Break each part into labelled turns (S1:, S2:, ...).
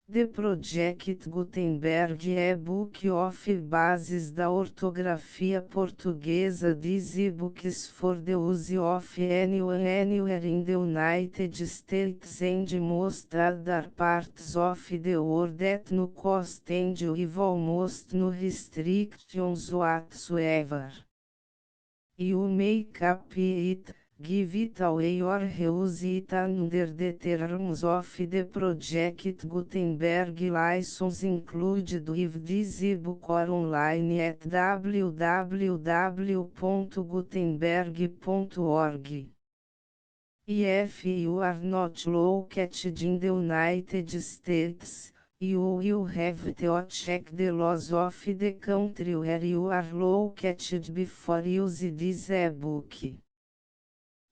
S1: The Project Gutenberg e-book of Bases da Ortografia Portuguesa. These e-books for the use of anyone anywhere in the United States and most other parts of the world at no cost and with almost no restrictions whatsoever. You may copy it, give it away or reuse it under the terms of the Project Gutenberg license included with this ebook or online at www.gutenberg.org. If you are not located in the United States, you will have to check the laws of the country where you are located before use this ebook.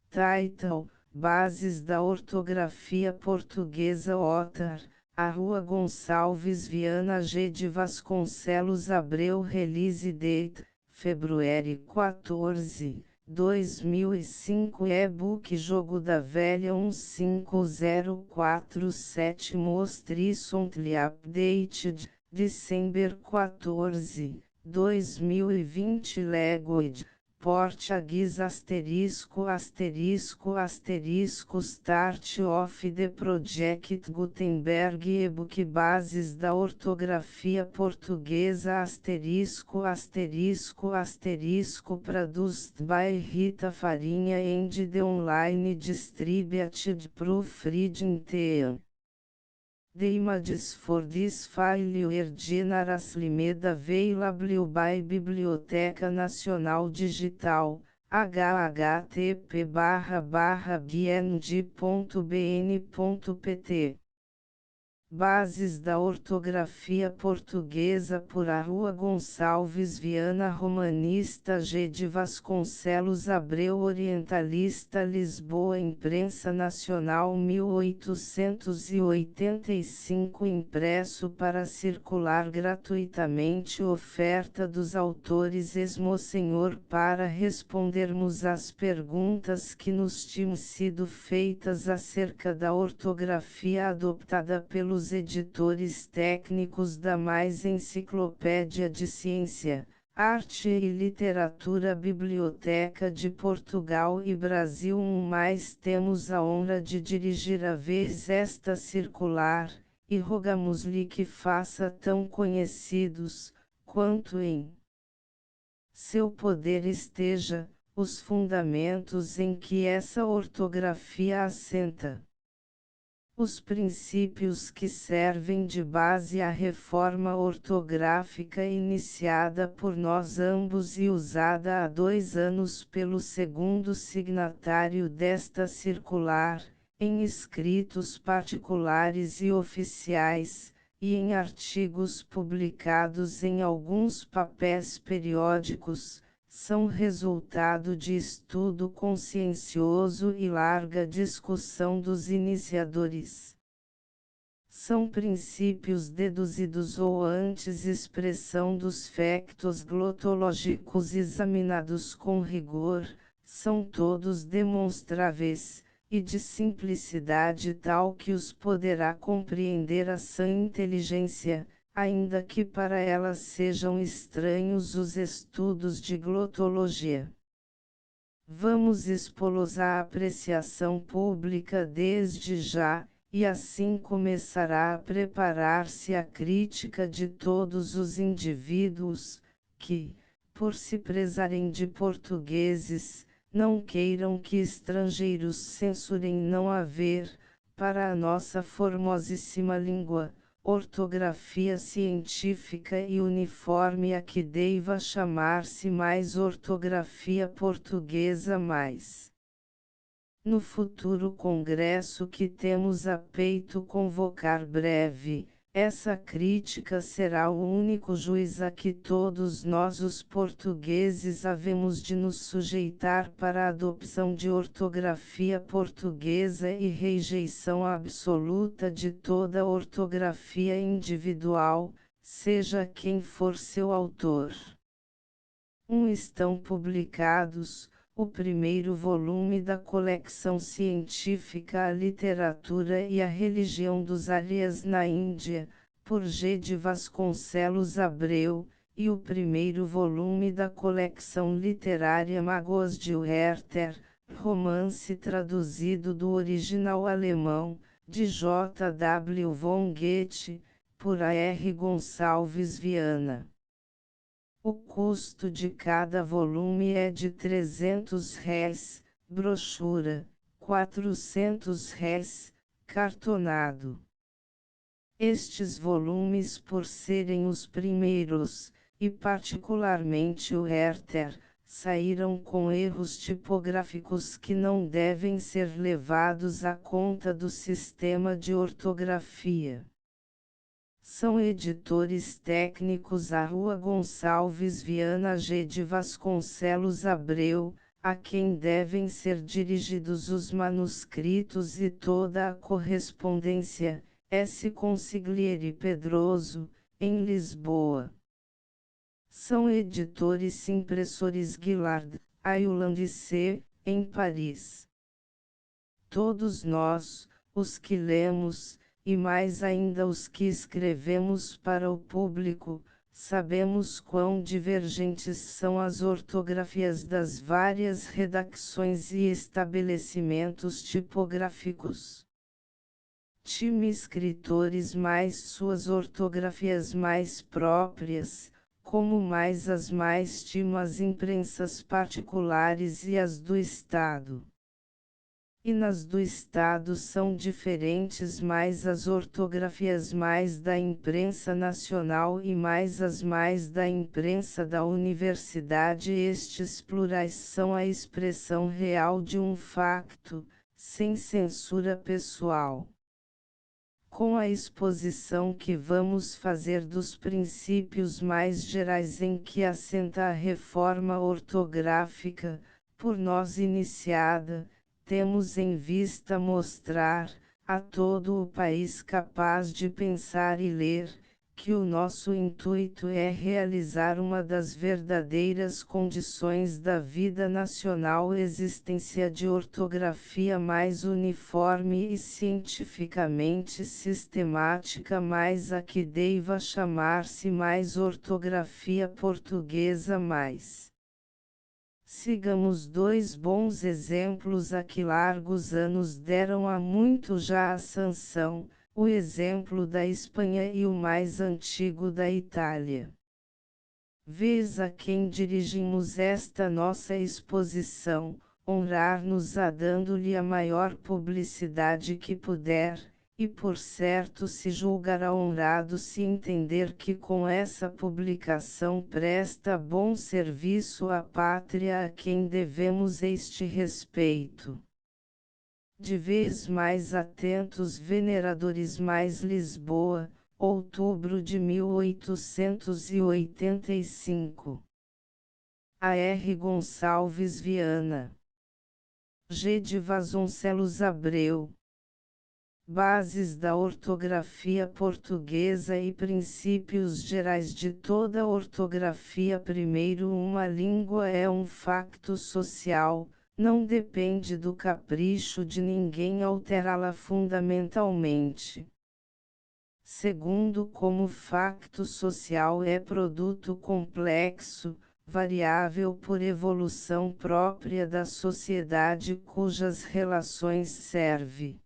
S1: Title: Bases da Ortografia Portuguesa. Author: A Rua Gonçalves Viana G. de Vasconcelos Abreu. Release date: February 14, 2005. E-book Jogo da Velha 15047. Most recently updated, December 14, 2020. Language: Português. Start of the Project Gutenberg e-book Bases da Ortografia Portuguesa. Produced by Rita Farinha and the online distributed proofreading team. The images for this file were generously made available by Biblioteca Nacional Digital, http://bng.bn.pt. Bases da Ortografia Portuguesa por A Rua Gonçalves Viana. Romanista G. de Vasconcelos Abreu. Orientalista Lisboa. Imprensa Nacional 1885. Impresso para circular gratuitamente. Oferta dos autores Monsenhor. Para respondermos às perguntas que nos tinham sido feitas acerca da ortografia adoptada pelos editores técnicos da Mais Enciclopédia de Ciência, Arte e Literatura Biblioteca de Portugal e Brasil. Mais temos a honra de dirigir a vez esta circular, e rogamos-lhe que faça tão conhecidos, quanto em seu poder esteja, os fundamentos em que essa ortografia assenta. Os princípios que servem de base à reforma ortográfica iniciada por nós ambos e usada há 2 anos pelo segundo signatário desta circular, em escritos particulares e oficiais, e em artigos publicados em alguns papéis periódicos, são resultado de estudo consciencioso e larga discussão dos iniciadores. São princípios deduzidos ou antes expressão dos factos glotológicos examinados com rigor, são todos demonstráveis, e de simplicidade tal que os poderá compreender a sã inteligência, ainda que para elas sejam estranhos os estudos de glotologia. Vamos expô-los à apreciação pública desde já, e assim começará a preparar-se a crítica de todos os indivíduos, que, por se prezarem de portugueses, não queiram que estrangeiros censurem não haver, para a nossa formosíssima língua, ortografia científica e uniforme a que deva chamar-se mais ortografia portuguesa mais. No futuro congresso que temos a peito convocar breve, essa crítica será o único juiz a que todos nós os portugueses havemos de nos sujeitar para a adopção de ortografia portuguesa e rejeição absoluta de toda ortografia individual, seja quem for seu autor. Estão publicados, o primeiro volume da coleção científica A Literatura e a Religião dos Aryas na Índia, por G. de Vasconcelos Abreu, e o primeiro volume da coleção literária Magos de Werther, romance traduzido do original alemão, de J. W. von Goethe, por A. R. Gonçalves Viana. O custo de cada volume é de R$ 300, brochura, R$ 400, cartonado. Estes volumes, por serem os primeiros, e particularmente o Werther, saíram com erros tipográficos que não devem ser levados à conta do sistema de ortografia. São editores técnicos a Rua Gonçalves Viana G. de Vasconcelos Abreu, a quem devem ser dirigidos os manuscritos e toda a correspondência, S. Consigliere Pedroso, em Lisboa. São editores impressores Guillard, Ayuland C., em Paris. Todos nós, os que lemos, e mais ainda os que escrevemos para o público, sabemos quão divergentes são as ortografias das várias redacções e estabelecimentos tipográficos. Time escritores mais suas ortografias mais próprias, como mais as imprensas particulares e as do Estado. E nas do Estado são diferentes mais as ortografias mais da imprensa nacional e mais da imprensa da universidade. Estes plurais são a expressão real de um facto, sem censura pessoal. Com a exposição que vamos fazer dos princípios mais gerais em que assenta a reforma ortográfica, por nós iniciada, temos em vista mostrar, a todo o país capaz de pensar e ler, que o nosso intuito é realizar uma das verdadeiras condições da vida nacional: existência de ortografia mais uniforme e cientificamente sistemática, mais a que deva chamar-se mais ortografia portuguesa mais. Sigamos dois bons exemplos a que largos anos deram há muito já a sanção, o exemplo da Espanha e o mais antigo da Itália. Vês a quem dirigimos esta nossa exposição, honrar-nos-á dando-lhe a maior publicidade que puder, e por certo se julgará honrado se entender que com essa publicação presta bom serviço à pátria a quem devemos este respeito. De vez mais atentos veneradores mais Lisboa, outubro de 1885. A. R. Gonçalves Viana. G. de Vasconcelos Abreu. Bases da ortografia portuguesa e princípios gerais de toda a ortografia. Primeiro, uma língua é um facto social, não depende do capricho de ninguém alterá-la fundamentalmente. Segundo, como facto social é produto complexo, variável por evolução própria da sociedade cujas relações serve.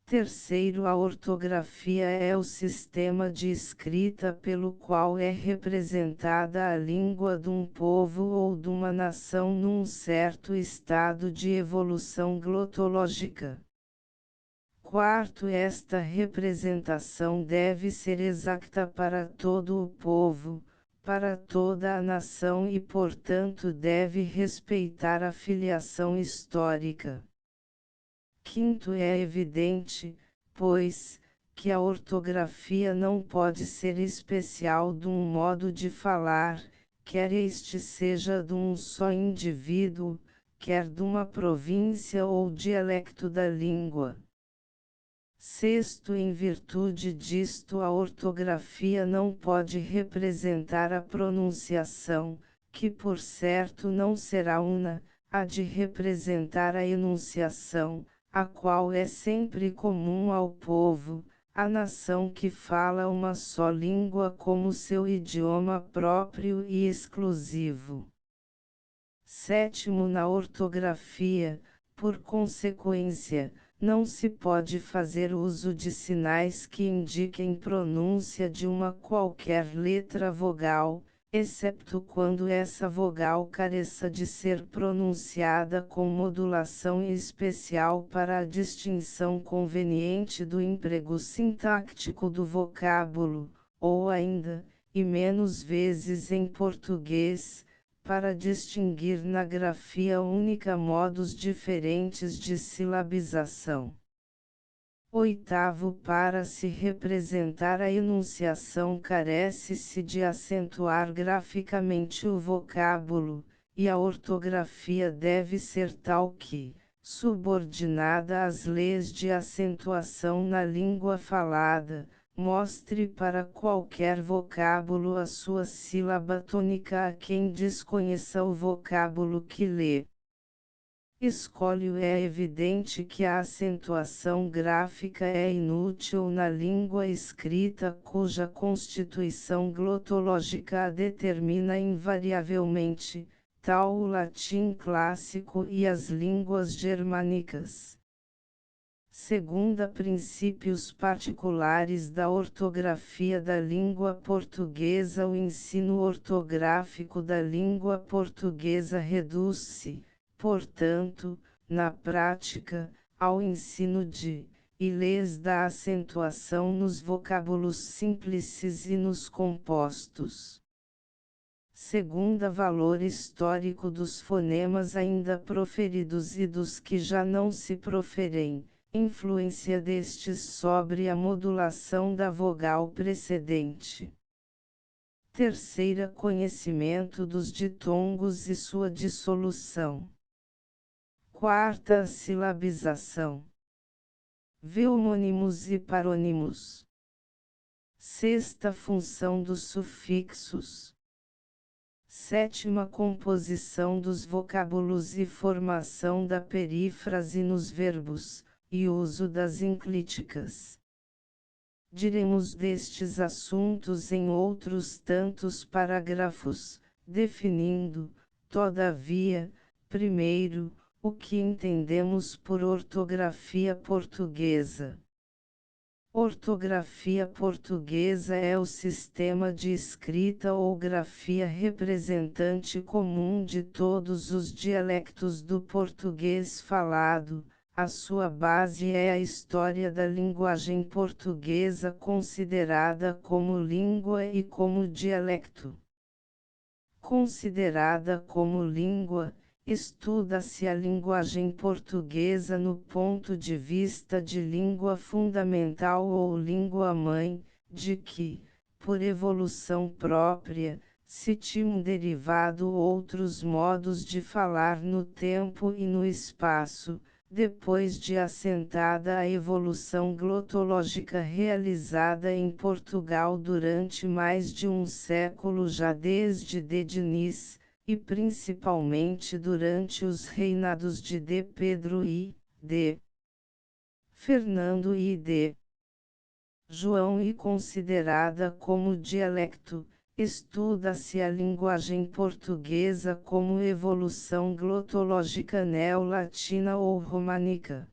S1: Terceiro, a ortografia é o sistema de escrita pelo qual é representada a língua de um povo ou de uma nação num certo estado de evolução glotológica. Quarto, esta representação deve ser exata para todo o povo, para toda a nação e, portanto, deve respeitar a filiação histórica. Quinto, é evidente, pois, que a ortografia não pode ser especial de um modo de falar, quer este seja de um só indivíduo, quer de uma província ou dialecto da língua. Sexto, em virtude disto, a ortografia não pode representar a pronunciação, que por certo não será una, há de representar a enunciação, a qual é sempre comum ao povo, a nação que fala uma só língua como seu idioma próprio e exclusivo. Sétimo, na ortografia, por consequência, não se pode fazer uso de sinais que indiquem pronúncia de uma qualquer letra vogal, excepto quando essa vogal careça de ser pronunciada com modulação especial para a distinção conveniente do emprego sintático do vocábulo, ou ainda, e menos vezes em português, para distinguir na grafia única modos diferentes de silabização. Oitavo, para se representar a enunciação carece-se de acentuar graficamente o vocábulo, e a ortografia deve ser tal que, subordinada às leis de acentuação na língua falada, mostre para qualquer vocábulo a sua sílaba tônica a quem desconheça o vocábulo que lê. Escolho. É evidente que a acentuação gráfica é inútil na língua escrita cuja constituição glotológica a determina invariavelmente, tal o latim clássico e as línguas germânicas. Segunda, princípios particulares da ortografia da língua portuguesa. O ensino ortográfico da língua portuguesa reduz-se, portanto, na prática, ao ensino de e leis da acentuação nos vocábulos simples e nos compostos. Segunda, valor histórico dos fonemas ainda proferidos e dos que já não se proferem, influência destes sobre a modulação da vogal precedente. Terceira, conhecimento dos ditongos e sua dissolução. Quarta, silabização. Vê homônimos e parônimos. Sexta, função dos sufixos. Sétima, composição dos vocábulos e formação da perífrase nos verbos, e uso das enclíticas. Diremos destes assuntos em outros tantos parágrafos, definindo, todavia, primeiro, o que entendemos por ortografia portuguesa. Ortografia portuguesa é o sistema de escrita ou grafia representante comum de todos os dialectos do português falado. A sua base é a história da linguagem portuguesa considerada como língua e como dialecto. Considerada como língua, estuda-se a linguagem portuguesa no ponto de vista de língua fundamental ou língua-mãe, de que, por evolução própria, se tinham derivado outros modos de falar no tempo e no espaço, depois de assentada a evolução glotológica realizada em Portugal durante mais de um século já desde D. Diniz, e principalmente durante os reinados de D. Pedro e D. Fernando e D. João, e considerada como dialecto, estuda-se a linguagem portuguesa como evolução glotológica neolatina ou românica.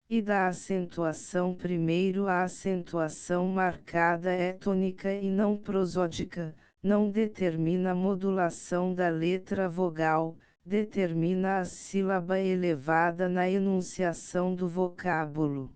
S1: E da acentuação primeiro, a acentuação marcada é tônica e não prosódica, não determina a modulação da letra vogal, determina a sílaba elevada na enunciação do vocábulo.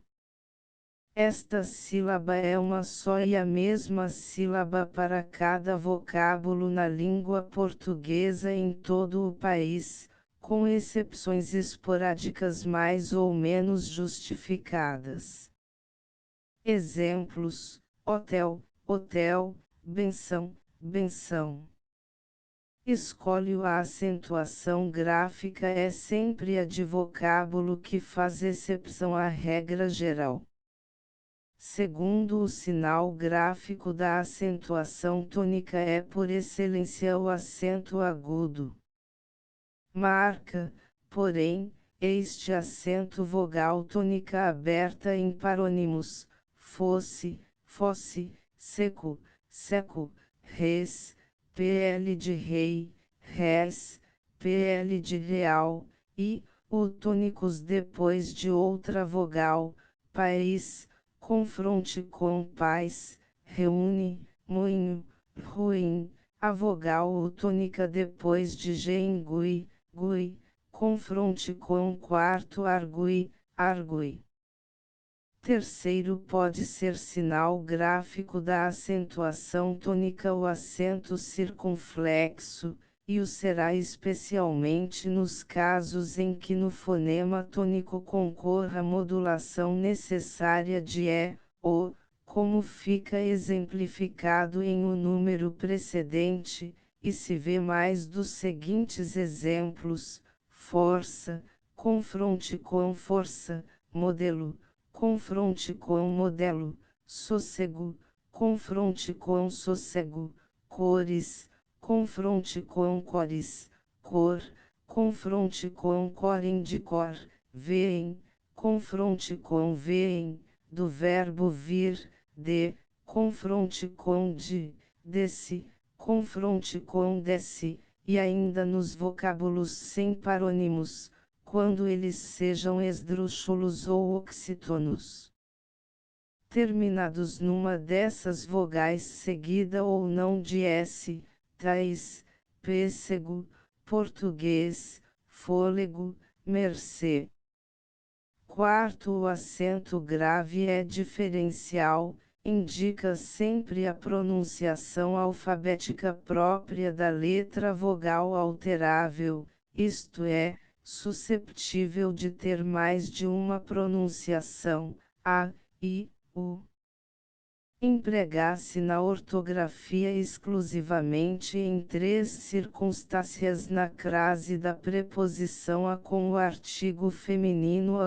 S1: Esta sílaba é uma só e a mesma sílaba para cada vocábulo na língua portuguesa em todo o país, com exceções esporádicas mais ou menos justificadas. Exemplos: hotel, hotel, benção, benção. Escolhe. A acentuação gráfica é sempre a de vocábulo que faz exceção à regra geral. Segundo, o sinal gráfico da acentuação tônica é por excelência o acento agudo. marca, porém, este acento vogal tônica aberta em parônimos, fosse, fosse, seco, seco, res, pl de rei, res, pl de real, e, o tônicos depois de outra vogal, país, confronte com paz, reúne, moinho, ruim, a vogal tônica depois de gengui, gui, confronte com quarto argui, argui. Terceiro pode ser sinal gráfico da acentuação tônica o acento circunflexo, e o será especialmente nos casos em que no fonema tônico concorra a modulação necessária de E, O, como fica exemplificado em o número precedente, e se vê mais dos seguintes exemplos: força, confronte com força, modelo, confronte com modelo, sossego, confronte com sossego, cores, confronte com cores, cor, confronte com corem de cor, veem, confronte com veem, do verbo vir, de, confronte com de, desse, confronte com desse, e ainda nos vocábulos sem parônimos, quando eles sejam esdrúxulos ou oxítonos. Terminados numa dessas vogais seguida ou não de S, tais, pêssego, português, fôlego, mercê. Quarto, o acento grave é diferencial, indica sempre a pronunciação alfabética própria da letra vogal alterável, isto é, susceptível de ter mais de uma pronunciação, a, i, u. Empregar-se na ortografia exclusivamente em três circunstâncias na crase da preposição a com o artigo feminino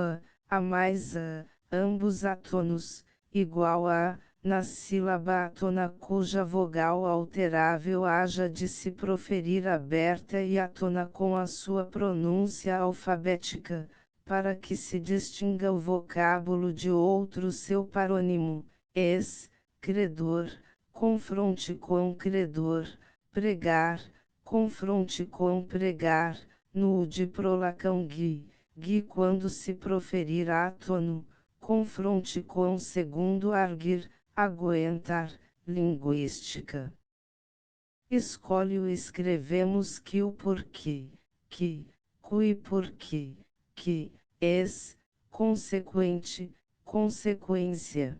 S1: a mais a, ambos átonos, igual a, na sílaba átona cuja vogal alterável haja de se proferir aberta e átona com a sua pronúncia alfabética, para que se distinga o vocábulo de outro seu parônimo, credor, confronte com credor, pregar, confronte com pregar, no de prolacão gui, gui quando se proferir átono, confronte com segundo arguir, aguentar, linguística. Escolhe-o escrevemos que o porquê, que, cui porquê, que, consequente, consequência.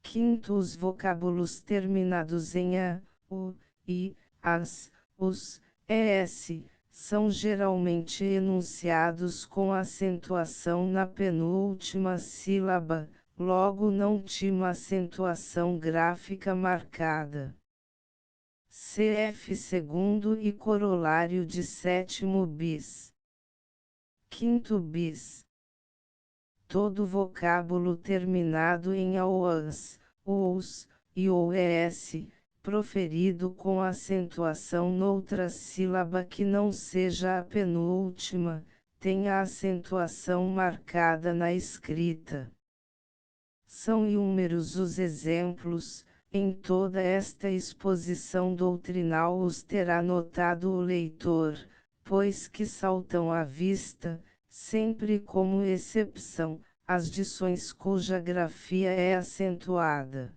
S1: Quinto, os vocábulos terminados em a, o, i, as, os, es, são geralmente enunciados com acentuação na penúltima sílaba, logo não tinha acentuação gráfica marcada. Cf. segundo e corolário de sétimo bis. Quinto bis. Todo vocábulo terminado em aoas, ous, e ou es, proferido com acentuação noutra sílaba que não seja a penúltima, tem a acentuação marcada na escrita. São inúmeros os exemplos, em toda esta exposição doutrinal os terá notado o leitor, pois que saltam à vista, sempre como exceção, as dições cuja grafia é acentuada.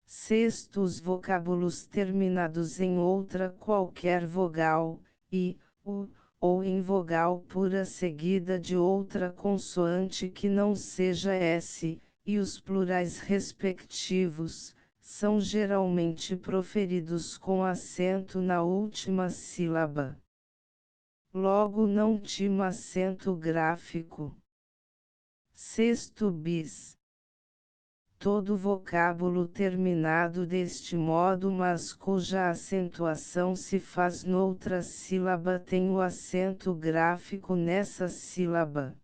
S1: Sexto, os vocábulos terminados em outra qualquer vogal, i, u, ou em vogal pura seguida de outra consoante que não seja s, e os plurais respectivos, são geralmente proferidos com acento na última sílaba. Logo não tinha acento gráfico. Sexto bis. Todo vocábulo terminado deste modo mas cuja acentuação se faz noutra sílaba tem o acento gráfico nessa sílaba.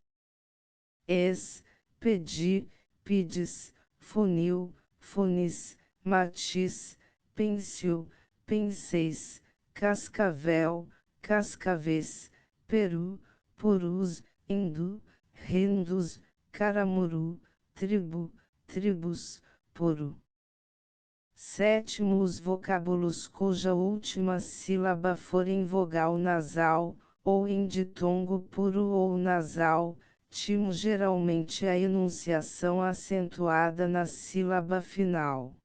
S1: Pedi, pides, funil, funis, matiz, pêncil, penseis, cascavel, cascavéis, peru, purus, hindu, hindus, caramuru, tribo, tribos, puro. Sétimo, os vocábulos cuja última sílaba for em vogal nasal, ou em ditongo puro ou nasal, timo geralmente a enunciação acentuada na sílaba final.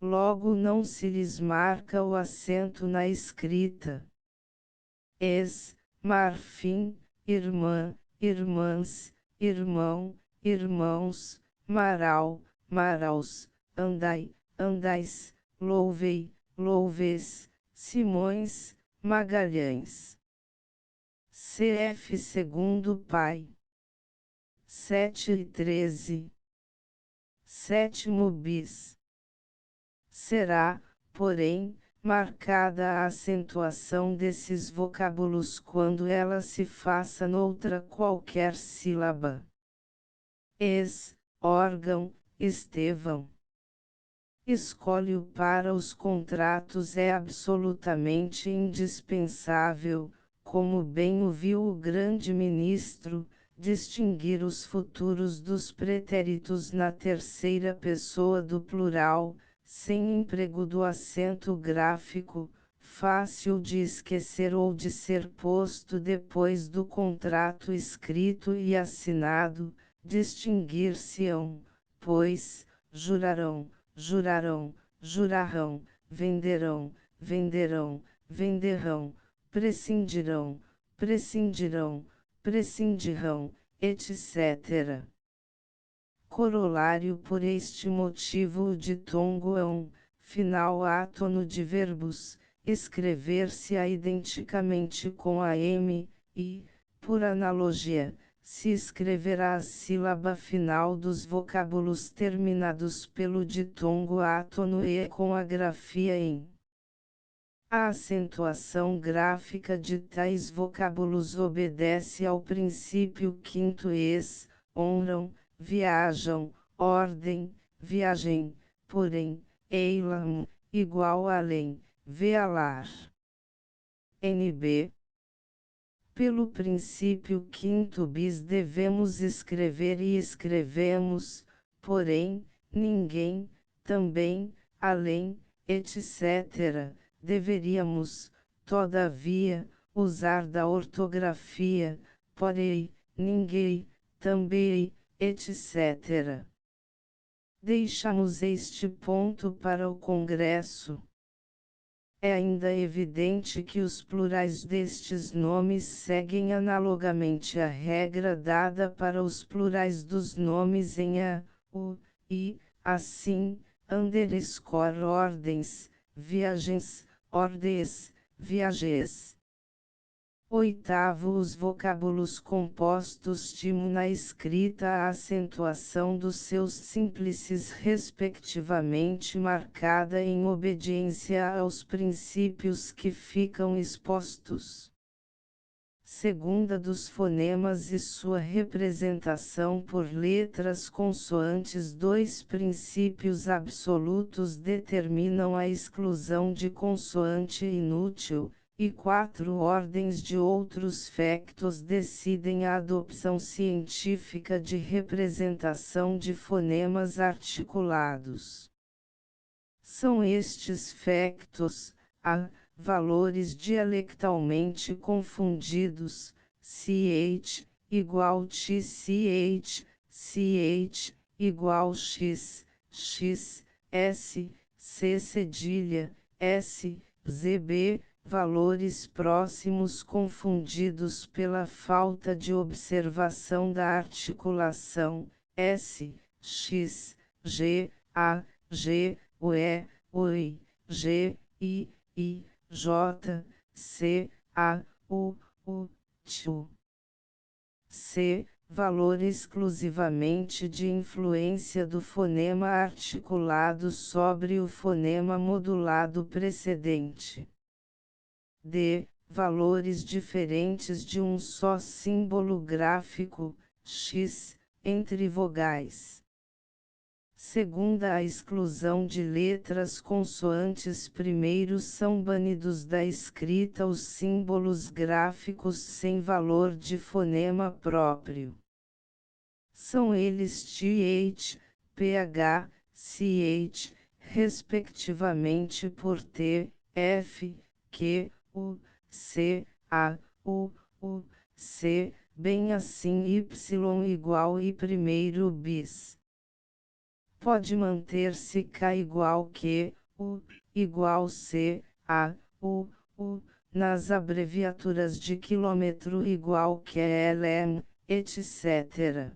S1: Logo não se lhes marca o acento na escrita. Marfim, irmã, irmãs, irmão, irmãos, marau, maraus, andai, andais, louvei, louves, Simões, Magalhães. CF segundo pai. 7 e 13. Sétimo bis. Será, porém, marcada a acentuação desses vocábulos quando ela se faça noutra qualquer sílaba. Órgão, Estevão. Escolhe-o para os contratos é absolutamente indispensável, como bem o viu o grande ministro, distinguir os futuros dos pretéritos na terceira pessoa do plural, sem emprego do acento gráfico, fácil de esquecer ou de ser posto depois do contrato escrito e assinado, distinguir-se-ão, pois, jurarão, jurarão, jurarão, venderão, venderão, venderão, prescindirão, prescindirão, prescindirão, etc. Corolário. Por este motivo o ditongo é um final átono de verbos, escrever-se-á identicamente com a M, e, por analogia, se escreverá a sílaba final dos vocábulos terminados pelo ditongo átono e com a grafia em. A acentuação gráfica de tais vocábulos obedece ao princípio quinto honram, viajam, ordem, viagem, porém, eilam, igual além, vealar. NB. Pelo princípio quinto bis devemos escrever e escrevemos, porém, ninguém, também, além, etc. Deveríamos, todavia, usar da ortografia, porém, ninguém, também, etc. Deixamos este ponto para o Congresso. É ainda evidente que os plurais destes nomes seguem analogamente a regra dada para os plurais dos nomes em a, o, e, assim, ordens, viagens, ordes, viagens. Oitavo, os vocábulos compostos timo na escrita a acentuação dos seus símplices respectivamente marcada em obediência aos princípios que ficam expostos. Segunda, dos fonemas e sua representação por letras consoantes. Dois princípios absolutos determinam a exclusão de consoante inútil, e 4 ordens de outros factos decidem a adopção científica de representação de fonemas articulados. São estes factos, valores dialectalmente confundidos, ch, igual ch, igual x, s, c cedilha, zb, valores próximos confundidos pela falta de observação da articulação, x, g, a, g, ue, oi, g, i, j, c, a, u, tchu. C. Valor exclusivamente de influência do fonema articulado sobre o fonema modulado precedente. D. Valores diferentes de um só símbolo gráfico, x, entre vogais. Segunda, a exclusão de letras consoantes. Primeiro, são banidos da escrita os símbolos gráficos sem valor de fonema próprio. São eles th, ph, ch, respectivamente por t, f, q, u, c, a, u, c, bem assim y igual e primeiro bis. Pode manter-se k igual q, u, igual c, a, u, nas abreviaturas de quilômetro igual QLM, etc.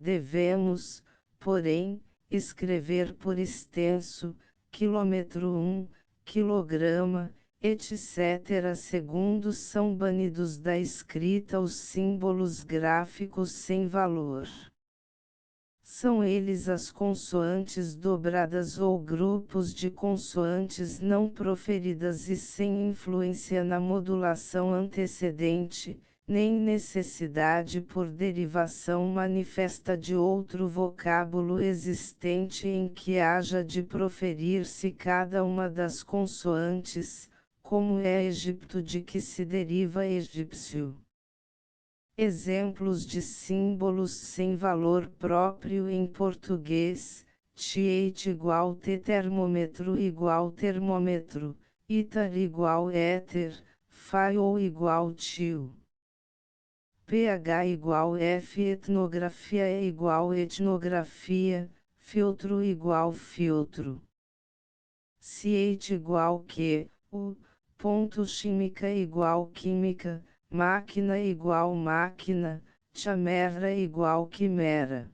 S1: Devemos, porém, escrever por extenso, quilômetro 1, quilograma, etc. Segundo, são banidos da escrita os símbolos gráficos sem valor. São eles as consoantes dobradas ou grupos de consoantes não proferidas e sem influência na modulação antecedente, nem necessidade por derivação manifesta de outro vocábulo existente em que haja de proferir-se cada uma das consoantes, como é Egipto de que se deriva egípcio. Exemplos de símbolos sem valor próprio em português: th igual t, termômetro igual termômetro, ítar igual éter, file igual tio. pH igual f, etnografia é igual etnografia, filtro igual filtro. ch igual q, u, ponto química igual química, máquina igual máquina, quimera igual quimera.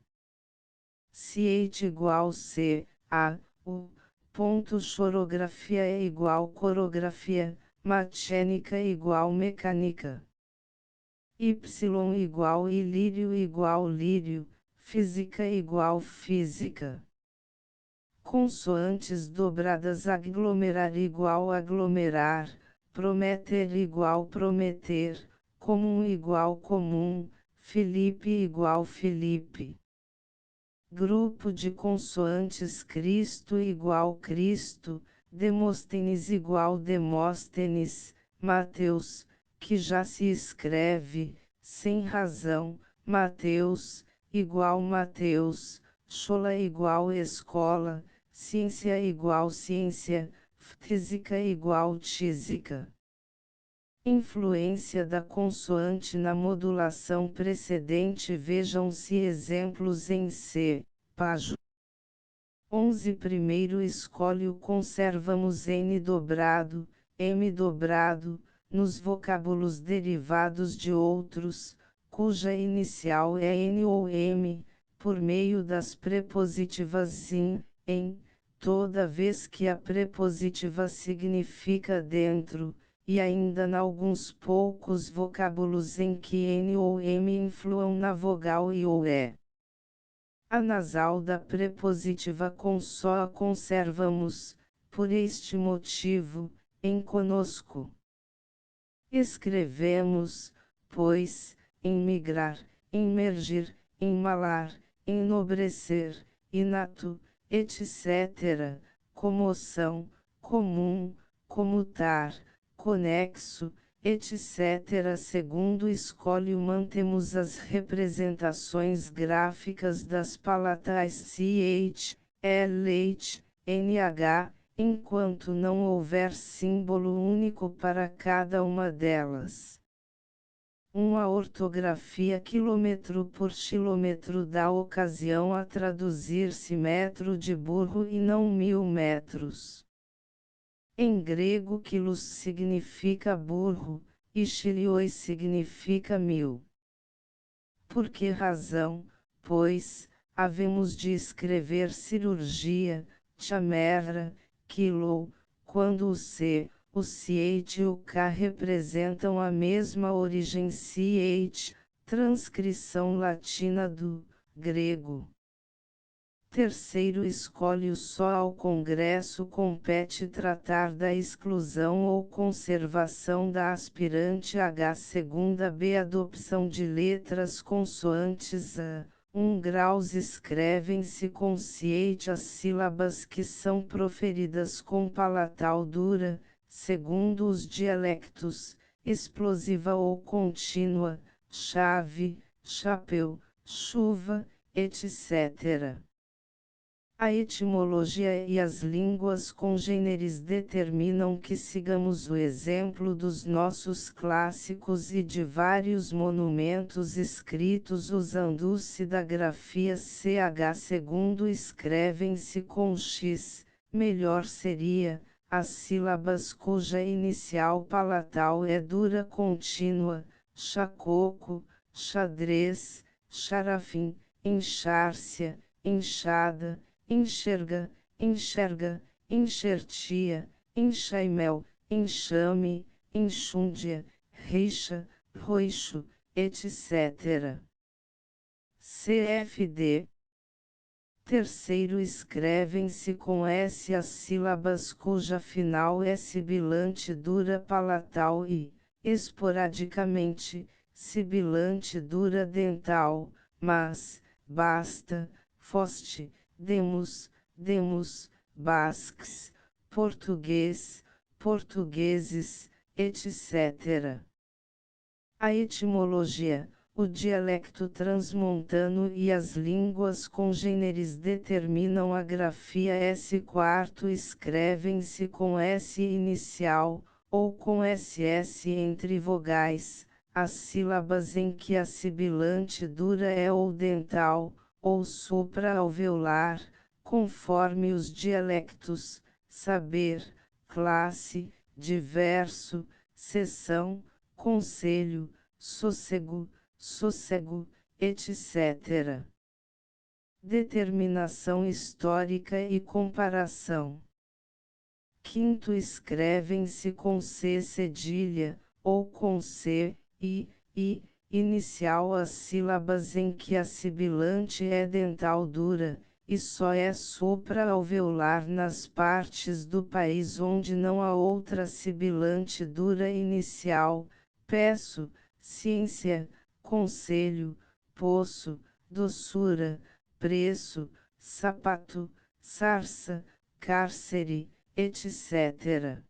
S1: Ch igual c, a, u, ponto chorografia é igual corografia, mecânica igual mecânica. Y igual ilírio igual lírio, física igual física. Consoantes dobradas: aglomerar igual aglomerar, prometer igual prometer, comum igual comum, Filipe igual Filipe. Grupo de consoantes: Cristo igual Cristo, Demóstenes igual Demóstenes, Mateus, que já se escreve, sem razão, Mateus, igual Mateus, escola igual escola, ciência igual ciência, física igual física. Influência da consoante na modulação precedente. Vejam-se exemplos em C. Página 11. Primeiro escolhe conservamos N dobrado, M dobrado, nos vocábulos derivados de outros, cuja inicial é N ou M, por meio das prepositivas in, em, toda vez que a prepositiva significa dentro, e ainda alguns poucos vocábulos em que N ou M influam na vogal I ou E. A nasal da prepositiva com só a conservamos, por este motivo, em conosco. Escrevemos, pois, emigrar, emergir, emalar, enobrecer, inato, etc., comoção, comum, comutar, conexo, etc. Segundo escolhe mantemos as representações gráficas das palatais ch, lh, nh, enquanto não houver símbolo único para cada uma delas. Uma ortografia quilômetro por quilômetro dá ocasião a traduzir-se metro de burro e não 1000 metros. Em grego quilos significa burro, e chilioi significa 1000. Por que razão, pois, havemos de escrever cirurgia, chamera, quilo, quando o C, o ch e o K representam a mesma origem ch, transcrição latina do grego. Terceiro escolhe só ao Congresso compete tratar da exclusão ou conservação da aspirante H. Segunda B. Adopção de letras consoantes A, graus escrevem-se consciente as sílabas que são proferidas com palatal dura, segundo os dialectos, explosiva ou contínua, chave, chapéu, chuva, etc. A etimologia e as línguas congêneres determinam que sigamos o exemplo dos nossos clássicos e de vários monumentos escritos usando cidgrafia CH. Segundo escrevem-se com X, melhor seria, as sílabas cuja inicial palatal é dura contínua, chacoco, xadrez, xarafim, enxárcia, enxada, enxerga, enxerga, enxertia, enxaimel, enxame, enxúndia, rixa, roixo, etc. CFD. Terceiro escrevem-se com S as sílabas cuja final é sibilante dura palatal e, esporadicamente, sibilante dura dental, mas, basta, foste, demos, demos, basques, português, portugueses, etc. A etimologia, o dialecto transmontano e as línguas congêneres determinam a grafia S. Escrevem-se com S inicial, ou com SS entre vogais, as sílabas em que a sibilante dura é ou dental, ou supra-alveolar, conforme os dialectos, saber, classe, diverso, seção, conselho, sossego, sossego, etc. Determinação histórica e comparação. Quinto escrevem-se com C cedilha, ou com C, I, inicial as sílabas em que a sibilante é dental dura, e só é supra-alveolar nas partes do país onde não há outra sibilante dura inicial, peço, ciência, conselho, poço, doçura, preço, sapato, sarça, cárcere, etc.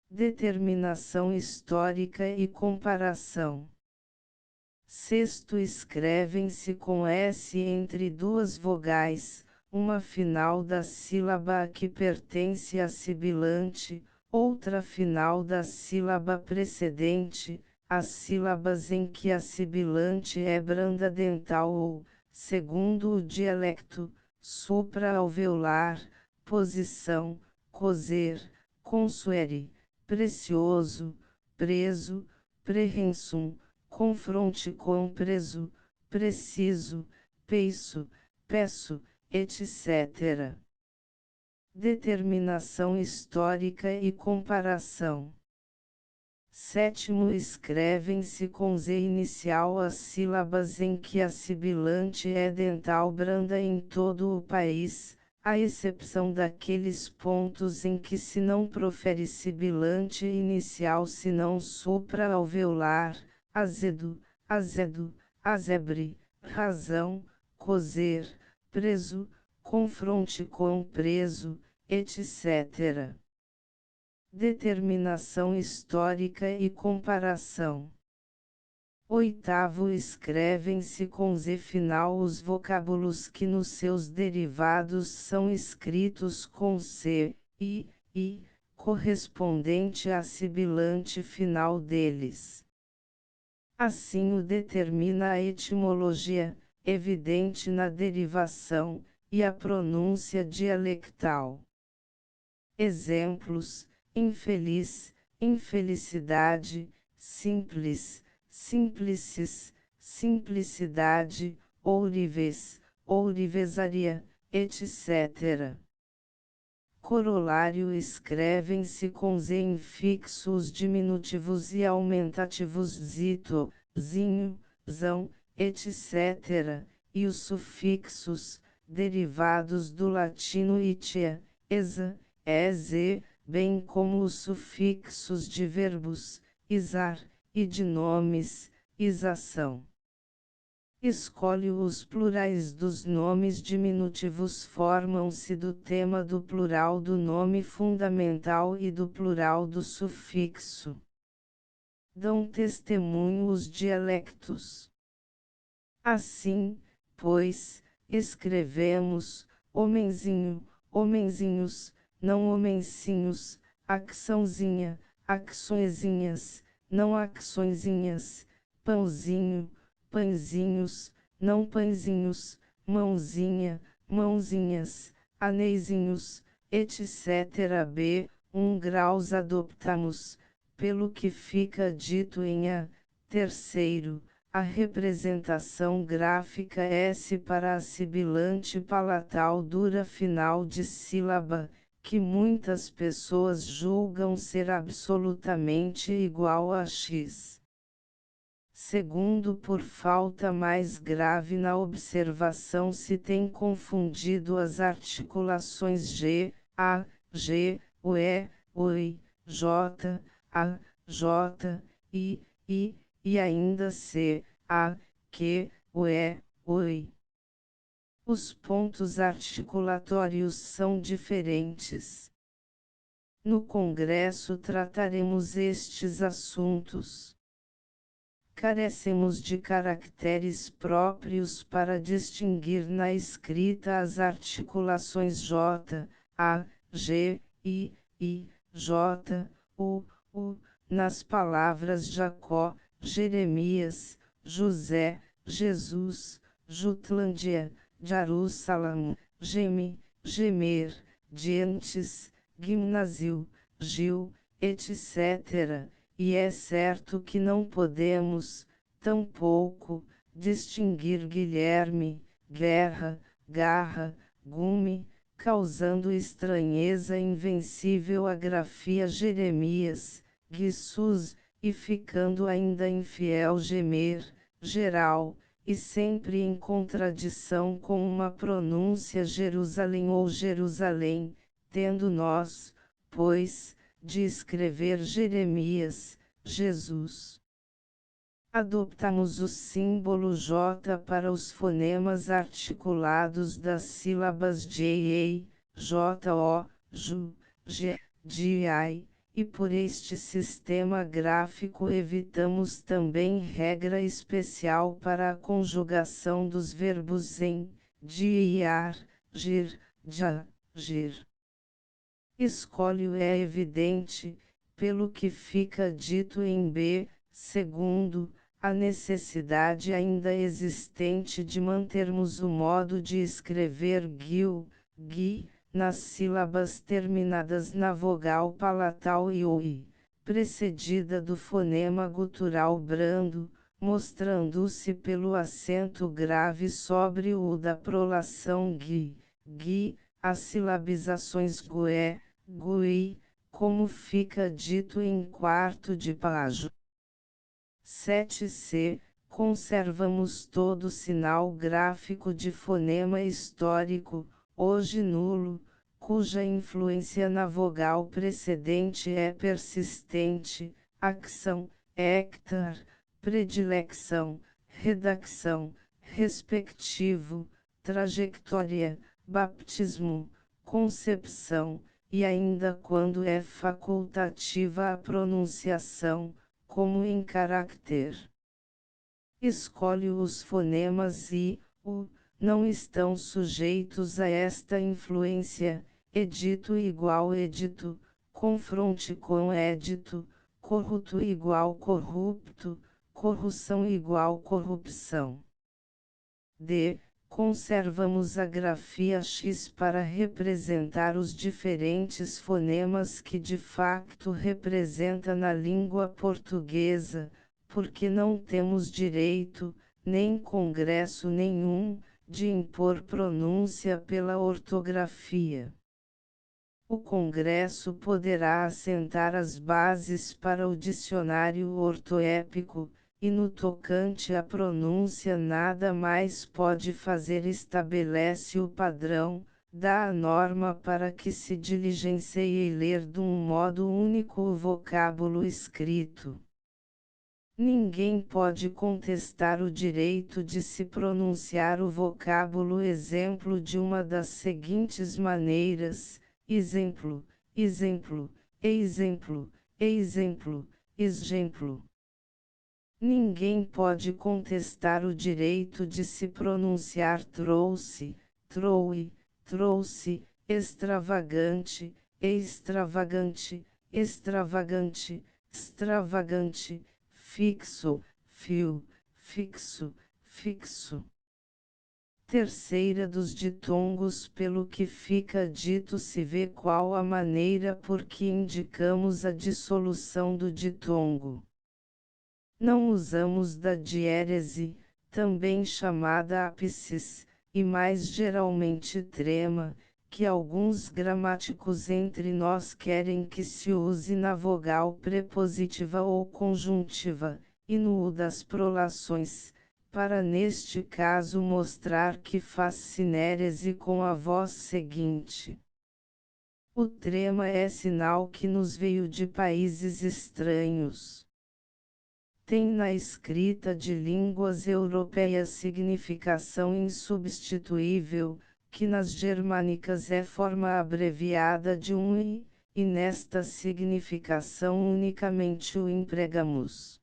S1: Determinação histórica e comparação. Sexto escrevem-se com S entre duas vogais, uma final da sílaba a que pertence a sibilante, outra final da sílaba precedente, as sílabas em que a sibilante é branda dental ou, segundo o dialecto, supra-alveolar, posição, cozer, consuere, precioso, preso, prehensum, confronte com preso, preciso, peiço, peço, etc. Determinação histórica e comparação. Sétimo escrevem-se com Z inicial as sílabas em que a sibilante é dental branda em todo o país, à exceção daqueles pontos em que se não profere sibilante inicial senão supra-alveolar, azedo, azedo, azebre, razão, cozer, preso, confronte com preso, etc. Determinação histórica e comparação. Oitavo escrevem-se com Z final os vocábulos que nos seus derivados são escritos com C, I, correspondente à sibilante final deles. Assim o determina a etimologia, evidente na derivação, e a pronúncia dialectal. Exemplos: infeliz, infelicidade, simples, simplicis, simplicidade, ourives, ourivesaria, etc. Corolário escrevem-se com Z infixo os diminutivos e aumentativos zito, zinho, zão, etc., e os sufixos, derivados do latino itia, exa, ez, bem como os sufixos de verbos, isar, e de nomes, isação. Escolhe os plurais dos nomes diminutivos formam-se do tema do plural do nome fundamental e do plural do sufixo. Dão testemunho os dialectos. Assim, pois, escrevemos, homenzinho, homenzinhos, não homencinhos, acçãozinha, acçõezinhas, não acçõezinhas, pãozinho, pãezinhos, não pãezinhos, mãozinha, mãozinhas, aneizinhos, etc. B. 1 graus adoptamos, pelo que fica dito em a. Terceiro, a representação gráfica S para a sibilante palatal dura final de sílaba, que muitas pessoas julgam ser absolutamente igual a X. Segundo, por falta mais grave na observação se tem confundido as articulações G, A, G, UE, OI, J, A, J, I, e ainda C, A, Q, UE, OI. Os pontos articulatórios são diferentes. No Congresso trataremos estes assuntos. Carecemos de caracteres próprios para distinguir na escrita as articulações J, A, G, I, J, U, nas palavras Jacó, Jeremias, José, Jesus, Jutlândia, Jerusalém, geme, gemer, dientes, gimnasio, Gil, etc. E é certo que não podemos, tampouco, distinguir Guilherme, guerra, garra, gume, causando estranheza invencível a grafia Jeremias, Guissus, e ficando ainda infiel gemer, geral, e sempre em contradição com uma pronúncia Jerusalém ou Jerusalém, tendo nós, pois, de escrever Jeremias, Jesus. Adoptamos o símbolo J para os fonemas articulados das sílabas J, J, O, Ju, G, Gi, e por este sistema gráfico evitamos também regra especial para a conjugação dos verbos em, diar, gir, já, gir. Escolhe-o é evidente, pelo que fica dito em B, segundo, a necessidade ainda existente de mantermos o modo de escrever guiu, gui, nas sílabas terminadas na vogal palatal e oi, precedida do fonema gutural brando, mostrando-se pelo acento grave sobre o da prolação gui, gui, as silabizações gué, gui, como fica dito em quarto de parágrafo. 7c. Conservamos todo sinal gráfico de fonema histórico, hoje nulo, cuja influência na vogal precedente é persistente, acção, hectar, predilecção, redacção, respectivo, trajetória, baptismo, concepção, e ainda quando é facultativa a pronunciação, como em caractere. Escolhe os fonemas e, não estão sujeitos a esta influência, edito igual edito, confronte com édito, corrupto igual corrupto, corrupção igual corrupção. D. Conservamos a grafia X para representar os diferentes fonemas que de facto representa na língua portuguesa, porque não temos direito, nem congresso nenhum, de impor pronúncia pela ortografia. O Congresso poderá assentar as bases para o dicionário ortoépico, e no tocante à pronúncia nada mais pode fazer, estabelece o padrão, dá a norma para que se diligencie ler de um modo único o vocábulo escrito. Ninguém pode contestar o direito de se pronunciar o vocábulo exemplo de uma das seguintes maneiras: exemplo, exemplo, exemplo, exemplo, exemplo. Ninguém pode contestar o direito de se pronunciar trouxe, troue, trouxe, extravagante, extravagante, extravagante, extravagante, fixo, fio, fixo, fixo. Terceira dos ditongos, pelo que fica dito se vê qual a maneira por que indicamos a dissolução do ditongo. Não usamos da diérese, também chamada ápices, e mais geralmente trema, que alguns gramáticos entre nós querem que se use na vogal prepositiva ou conjuntiva, e no U das prolações, para neste caso mostrar que faz sinérese com a voz seguinte. O trema é sinal que nos veio de países estranhos. Tem na escrita de línguas europeias significação insubstituível, que nas germânicas é forma abreviada de um i, e nesta significação unicamente o empregamos.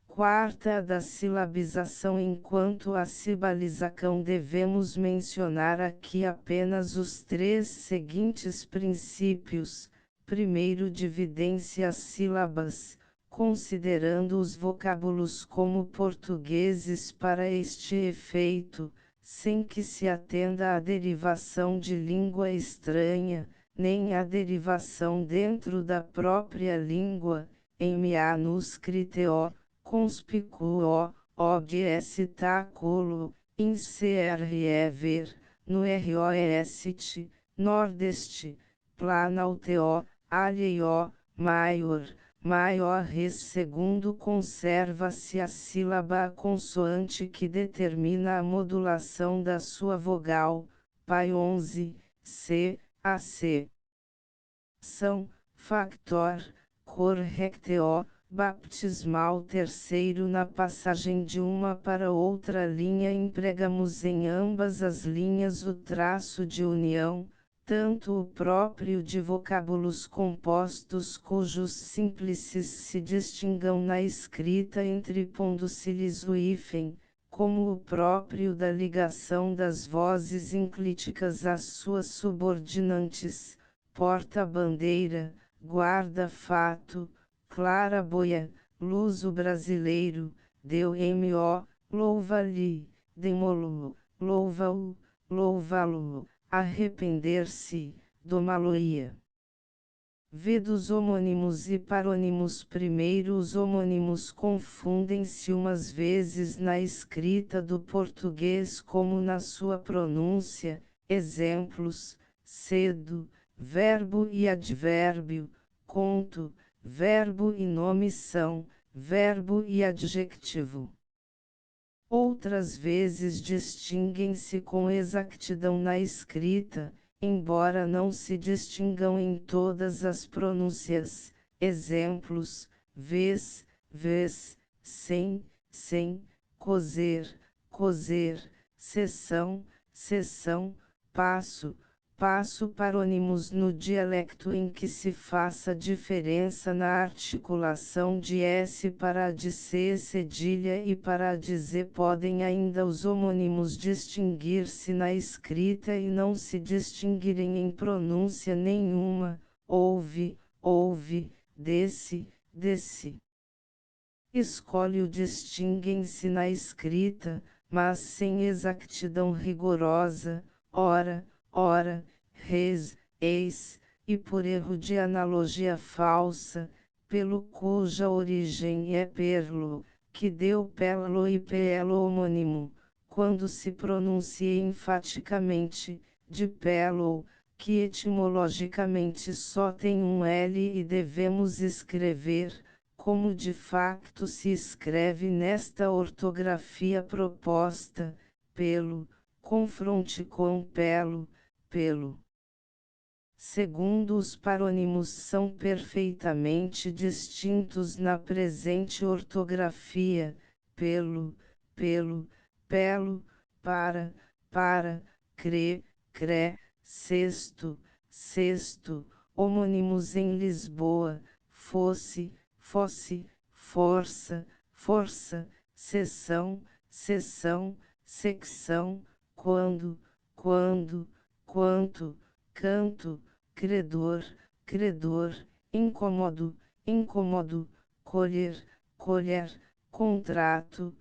S1: Quarta da silabização. Enquanto a sibalização devemos mencionar aqui apenas os três seguintes princípios. Primeiro, dividência as sílabas, considerando os vocábulos como portugueses para este efeito, sem que se atenda à derivação de língua estranha, nem à derivação dentro da própria língua, em manuscrito, conspícuo, obstaculo, incerver, no roest, nordeste, planalteo, alheio, maior, maior res. Segundo, conserva-se a sílaba consoante que determina a modulação da sua vogal, pai 11, c, a c. São, factor, correcteo, baptismal. Terceiro, na passagem de uma para outra linha empregamos em ambas as linhas o traço de união, tanto o próprio de vocábulos compostos cujos símplices se distingam na escrita entre pondo-se-lhes o hífen, como o próprio da ligação das vozes enclíticas às suas subordinantes, porta-bandeira, guarda-fato, claraboia, luso brasileiro, deu-mo, louva-lhe, demolo, louva-o, louva-lo, arrepender-se, domá-lo-ia. V dos homônimos e parônimos. Primeiro, os homônimos confundem-se umas vezes na escrita do português como na sua pronúncia. Exemplos: cedo, verbo e advérbio, conto, verbo e nome são, verbo e adjetivo. Outras vezes distinguem-se com exatidão na escrita, embora não se distingam em todas as pronúncias. Exemplos: vez, vez, sem, sem, cozer, cozer, sessão, sessão, passo, passo. Parônimos no dialecto em que se faça diferença na articulação de S para a de C cedilha e para a de Z. Podem ainda os homônimos distinguir-se na escrita e não se distinguirem em pronúncia nenhuma: ouve, ouve, desce, desce. Escolhe-o distinguem-se na escrita, mas sem exatidão rigorosa, ora, ora, res, eis, e por erro de analogia falsa, pelo cuja origem é perlo, que deu pelo e pelo homônimo, quando se pronuncia enfaticamente, de pelo, que etimologicamente só tem um L e devemos escrever, como de facto se escreve nesta ortografia proposta, pelo, confronte com pelo, pelo. segundo os parônimos são perfeitamente distintos na presente ortografia, pelo, pelo, para, cré, cesto, homônimos em Lisboa, fosse, força, seção, secção, quando, quanto, canto, credor, incômodo, colher, contracto,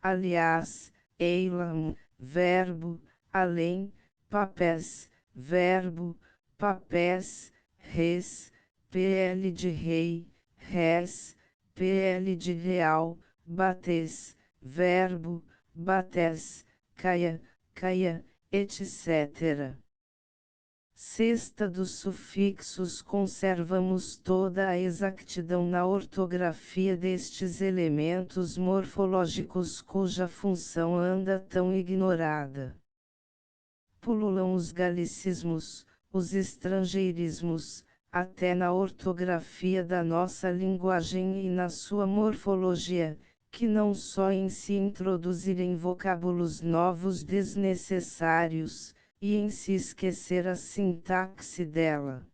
S1: aliás, eilam, verbo, além, papéis, verbo, papéis, res, pl de rei, res, pl de real, bates, verbo, bates, caia, etc. Sexta dos sufixos. Conservamos toda a exatidão na ortografia destes elementos morfológicos cuja função anda tão ignorada. Pululam os galicismos, os estrangeirismos, até na ortografia da nossa linguagem e na sua morfologia, que não só em se introduzirem vocábulos novos desnecessários, e em se esquecer a sintaxe dela.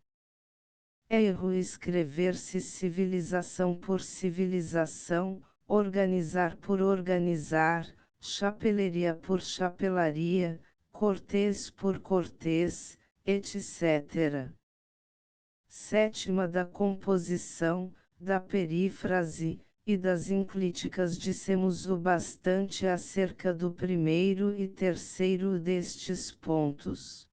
S1: É erro escrever-se civilização por civilização, organizar por organizar, chapeleria por chapelaria, cortês por cortês, etc. Sétima da composição, da perífrase, e das enclíticas dissemos o bastante acerca do primeiro e terceiro destes pontos.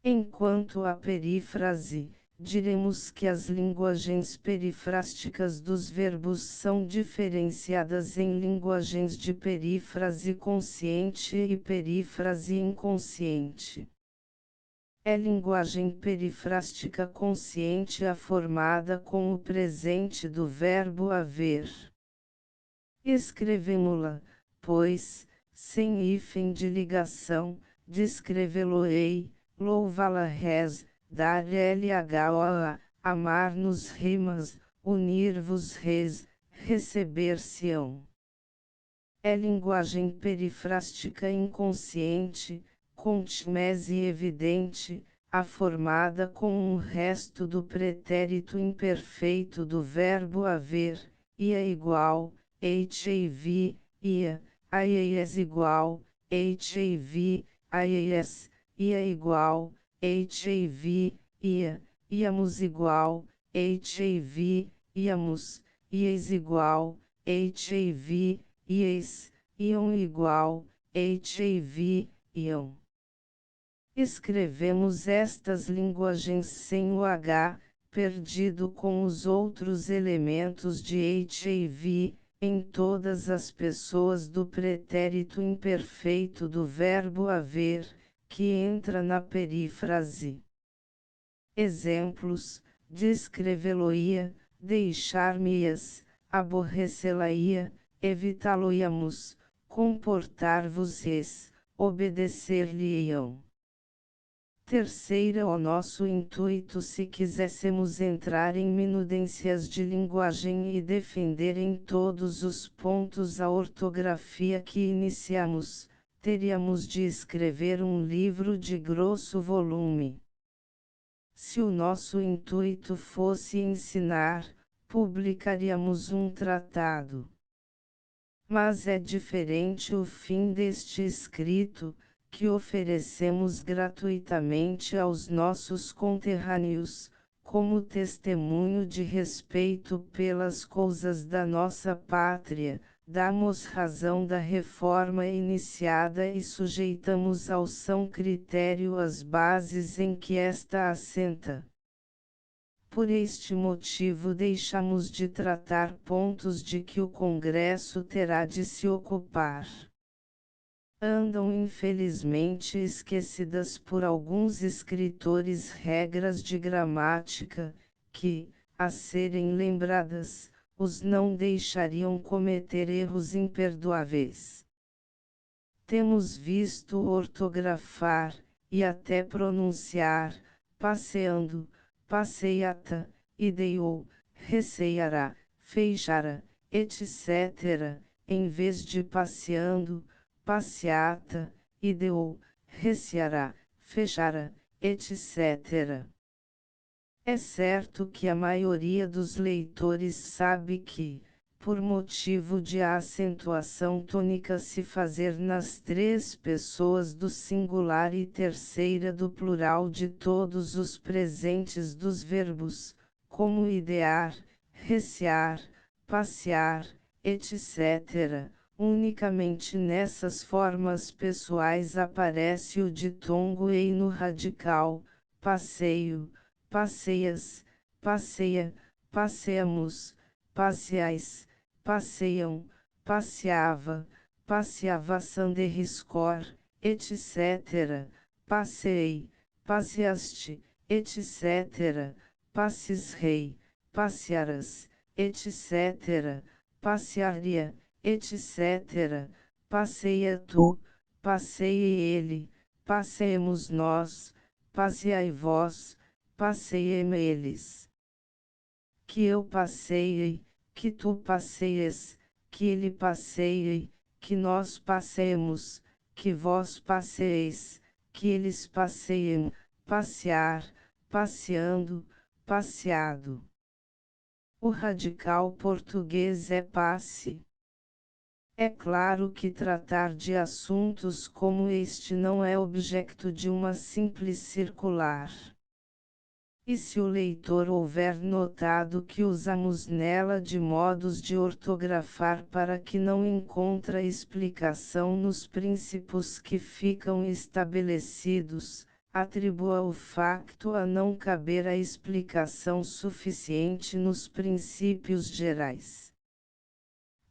S1: Enquanto à perífrase, diremos que as linguagens perifrásticas dos verbos são diferenciadas em linguagens de perífrase consciente e perífrase inconsciente. É linguagem perifrástica consciente a formada com o presente do verbo haver. Escrevemo-la, pois, sem hífen de ligação, descrevê-lo-ei, louvá-la res, dar lhoa, amar-nos rimas, unir-vos res, receber-se-ão. É linguagem perifrástica inconsciente, contimese evidente, a formada com um resto do pretérito imperfeito do verbo haver, ia igual, hav, ia, aias igual, hav, aias, ia igual, hav, ia, íamos igual, hav, íamos, ias igual, hav, ias, iam igual, hav, iam. Escrevemos estas linguagens sem o H, perdido com os outros elementos de hav, em todas as pessoas do pretérito imperfeito do verbo haver, que entra na perífrase. Exemplos: descrevê-lo-ia, deixar-me-ias, aborrecê-la-ia, evitá-lo-íamos, comportar-vos-eis, obedecer-lhe-iam. Terceira, o nosso intuito se quiséssemos entrar em minudências de linguagem e defender em todos os pontos a ortografia que iniciamos, teríamos de escrever um livro de grosso volume. Se o nosso intuito fosse ensinar, publicaríamos um tratado. Mas é diferente o fim deste escrito, que oferecemos gratuitamente aos nossos conterrâneos, como testemunho de respeito pelas coisas da nossa pátria, damos razão da reforma iniciada e sujeitamos ao são critério as bases em que esta assenta. Por este motivo deixamos de tratar pontos de que o Congresso terá de se ocupar. Andam infelizmente esquecidas por alguns escritores regras de gramática, que, a serem lembradas, os não deixariam cometer erros imperdoáveis. Temos visto ortografar, e até pronunciar, passeando, passeata, ideou, receiará, feixara, etc., em vez de passeando, passeata, ideou, receará, fechara, etc. É certo que a maioria dos leitores sabe que, por motivo de a acentuação tônica se fazer nas três pessoas do singular e terceira do plural de todos os presentes dos verbos, como idear, recear, passear, etc., unicamente nessas formas pessoais aparece o ditongo ei no radical, passeio, passeias, passeia, passeamos, passeais, passeiam, passeava, passeava sanderriscor, etc., passeei, passeaste, etc., passes rei, passearas, etc., passearia, etc., passeia tu, passeie ele, passeemos nós, passeai vós, passeiem eles. Que eu passeie, que tu passeies, que ele passeie, que nós passeemos, que vós passeeis, que eles passeiem, passear, passeando, passeado. O radical português é passe. É claro que tratar de assuntos como este não é objeto de uma simples circular. E se o leitor houver notado que usamos nela de modos de ortografar para que não encontra explicação nos princípios que ficam estabelecidos, atribua o facto a não caber a explicação suficiente nos princípios gerais.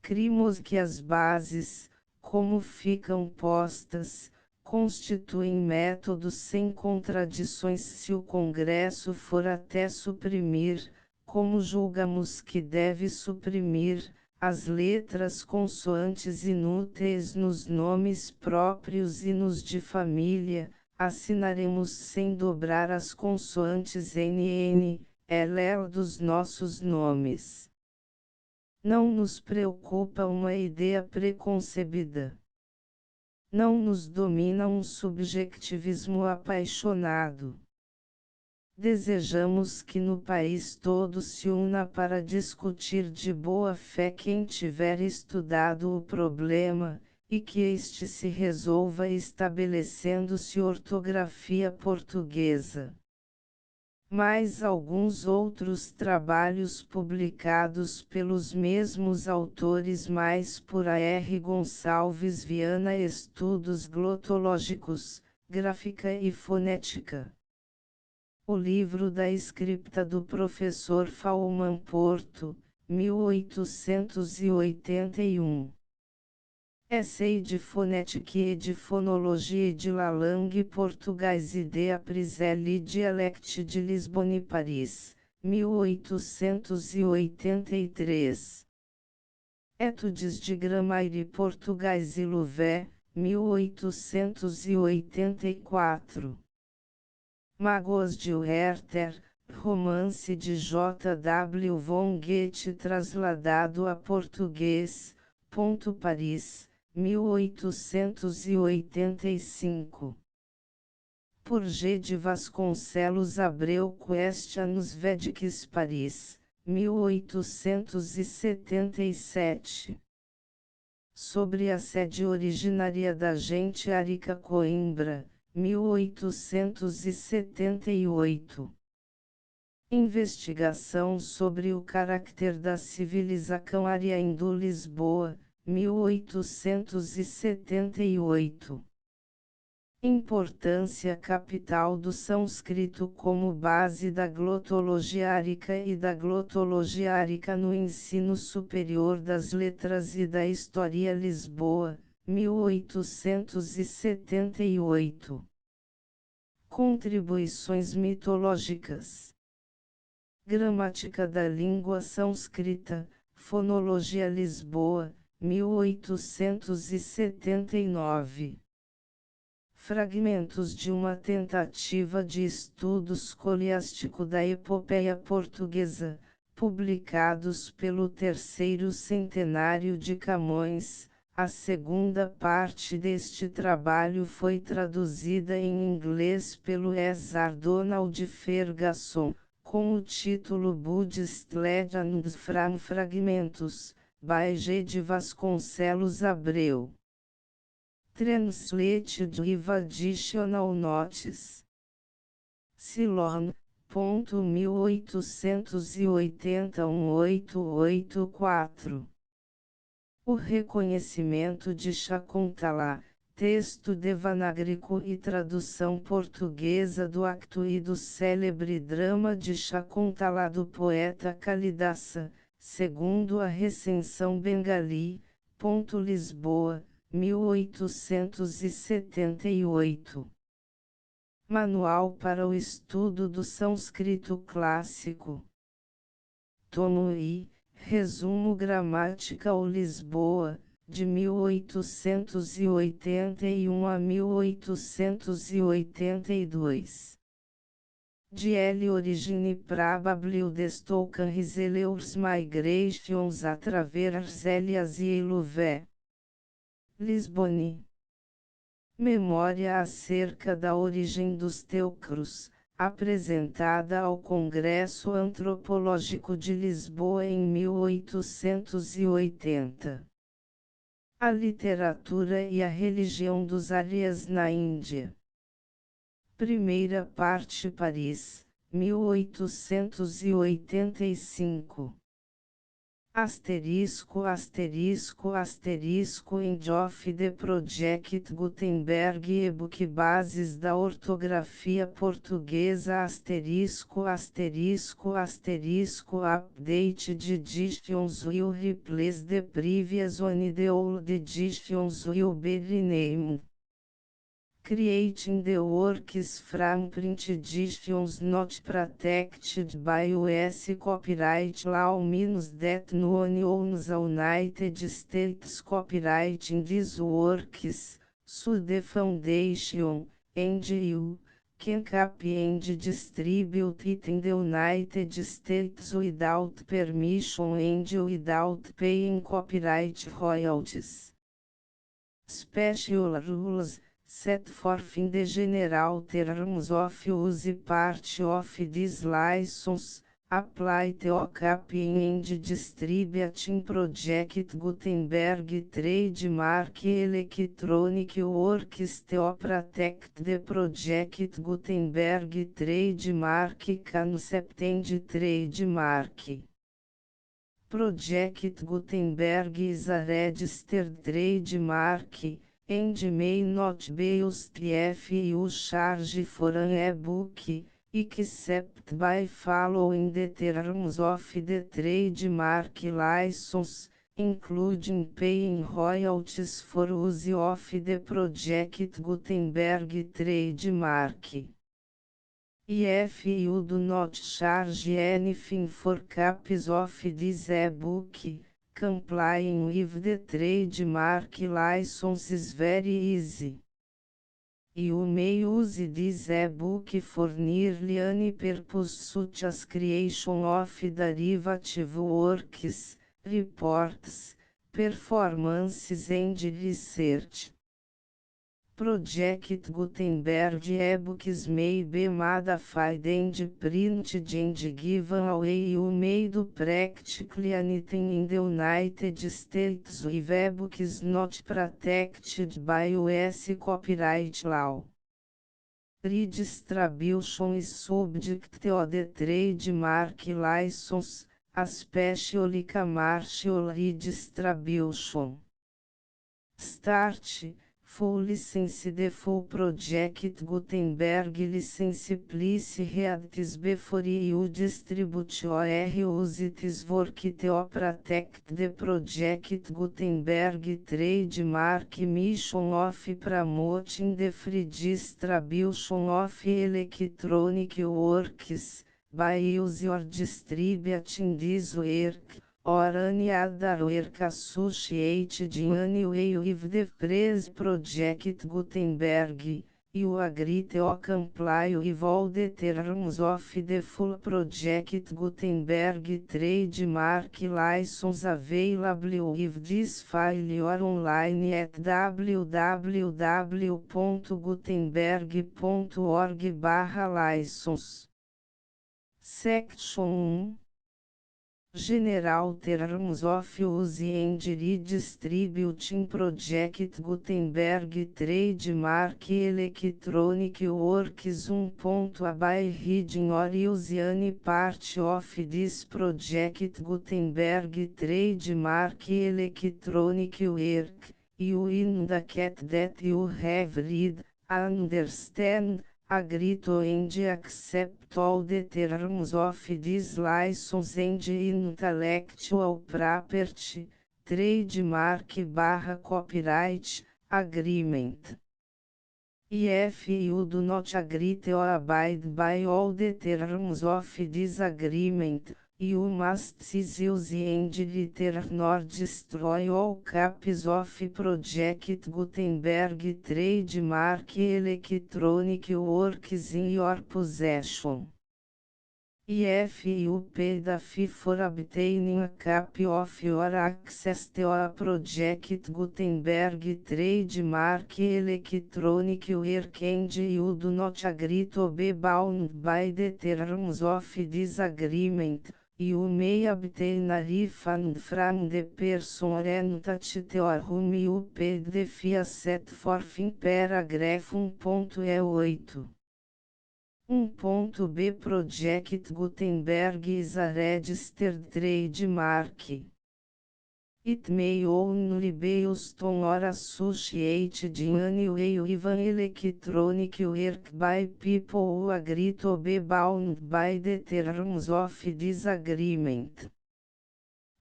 S1: Crimos que as bases, como ficam postas, constituem métodos sem contradições se o Congresso for até suprimir, como julgamos que deve suprimir, as letras consoantes inúteis nos nomes próprios e nos de família, assinaremos sem dobrar as consoantes NN, LL dos nossos nomes. Não nos preocupa uma ideia preconcebida. Não nos domina um subjetivismo apaixonado. Desejamos que no país todo se una para discutir de boa fé quem tiver estudado o problema, e que este se resolva estabelecendo-se ortografia portuguesa. Mais alguns outros trabalhos publicados pelos mesmos autores mais por A. R. Gonçalves Viana Estudos Glotológicos, Gráfica e Fonética. O livro da escrita do professor Fauman Porto, 1881. Essai de fonética e de fonologia de la langue portugaise de Aprisel dialecte de Lisbonne e Paris, 1883. Études de Gramaire portugaise Louvet, 1884. Mágoas de Werther, romance de J. W. von Goethe trasladado a português, Paris, 1885. Por G. de Vasconcelos Abreu Questions Védicas Paris, 1877. Sobre a sede originária da gente Arica Coimbra, 1878. Investigação sobre o caráter da civilização ária Indo-Lisboa, 1878. Importância capital do sânscrito como base da glotologia árica e da glotologia árica no ensino superior das letras e da história Lisboa, 1878. Contribuições mitológicas. Gramática da língua sânscrita, Fonologia Lisboa, 1879. Fragmentos de uma tentativa de estudo escoliástico da epopeia portuguesa, publicados pelo terceiro centenário de Camões. A segunda parte deste trabalho foi traduzida em inglês pelo S. Arnoldo Ferguson, com o título Buddhist Legends from Fragmentos, by G. de Vasconcelos Abreu. Translated with additional notes. Ceylon, 1880-1884. O reconhecimento de Shakuntala, texto devanágrico e tradução portuguesa do acto e do célebre drama de Shakuntala do poeta Kalidasa, segundo a recensão bengali. Lisboa, 1878. Manual para o estudo do sânscrito clássico. Tomo I, Resumo Gramatical Lisboa, de 1881 a 1882. De L. Origine Probably Destocan Riseleurs Migrations a Travers Elias e Louvet. Lisbonne. Memória acerca da origem dos teucros, apresentada ao Congresso Antropológico de Lisboa em 1880. A literatura e a religião dos Árias na Índia. Primeira parte Paris, 1885. End of the Project Gutenberg e-book Bases da ortografia portuguesa Update de editions will replace the previous one, the old editions will be renamed. Creating the works from print editions not protected by US copyright law means that no one owns the United States copyright in these works, so the foundation, and you, can copy and distribute it in the United States without permission and without paying copyright royalties. Special rules set forth in the general terms of use part of this license, apply to copying and distributing Project Gutenberg trademark electronic works to protect the Project Gutenberg trademark concept and trademark. Project Gutenberg is a registered trademark, and may not be used if you charge for an e-book, except by following the terms of the trademark license, including paying royalties for use of the Project Gutenberg trademark. If you do not charge anything for copies of this e-book, complying with the trademark license is very easy. You may use this e-book for nearly any purpose such as creation of derivative works, reports, performances and research. Project Gutenberg e-books may be modified and printed and given away. You may do practically anything in the United States with e-books not protected by US copyright law. Redistribution is subject to the trademark license, especially commercial redistribution. Start. Full license. The full Project Gutenberg license please read this before you distribute or use this work to protect the Project Gutenberg trademark mission of promoting the free distribution of electronic works, by use or distributing this work, or any other work associated in any way with the phrase Project Gutenberg, you agree to comply with all the terms of the full project Gutenberg trademark license available with this file or online at www.gutenberg.org/license. Section 1. General Terms of Use and Redistributing Project Gutenberg Trademark Electronic Works 1. By reading or use any part of this project Gutenberg Trademark Electronic Work, you indicate that you have read, understand, agree to and accept all the terms of this license and intellectual property, trademark/copyright, agreement. If you do not agree to abide by all the terms of this agreement, you must cease use and return or destroy all copies of Project Gutenberg trademark electronic works in your possession. If you pay the fee for obtaining a copy of your access to a Project Gutenberg trademark electronic work and you do not agree to be bound by the terms of this agreement, you may obtain a refund from the person or entity to whom you paid the fee set forth in paragraph 1.8. 1.b Project Gutenberg is a registered trademark. It may only be used on or associated in any way with an electronic work by people who agree to be bound by the terms of this agreement.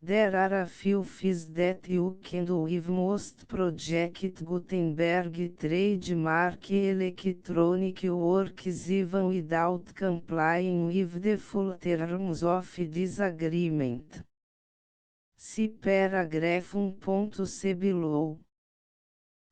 S1: There are a few fees that you can do with most Project Gutenberg trademark electronic works even without complying with the full terms of this agreement. See paragraph 1.c below.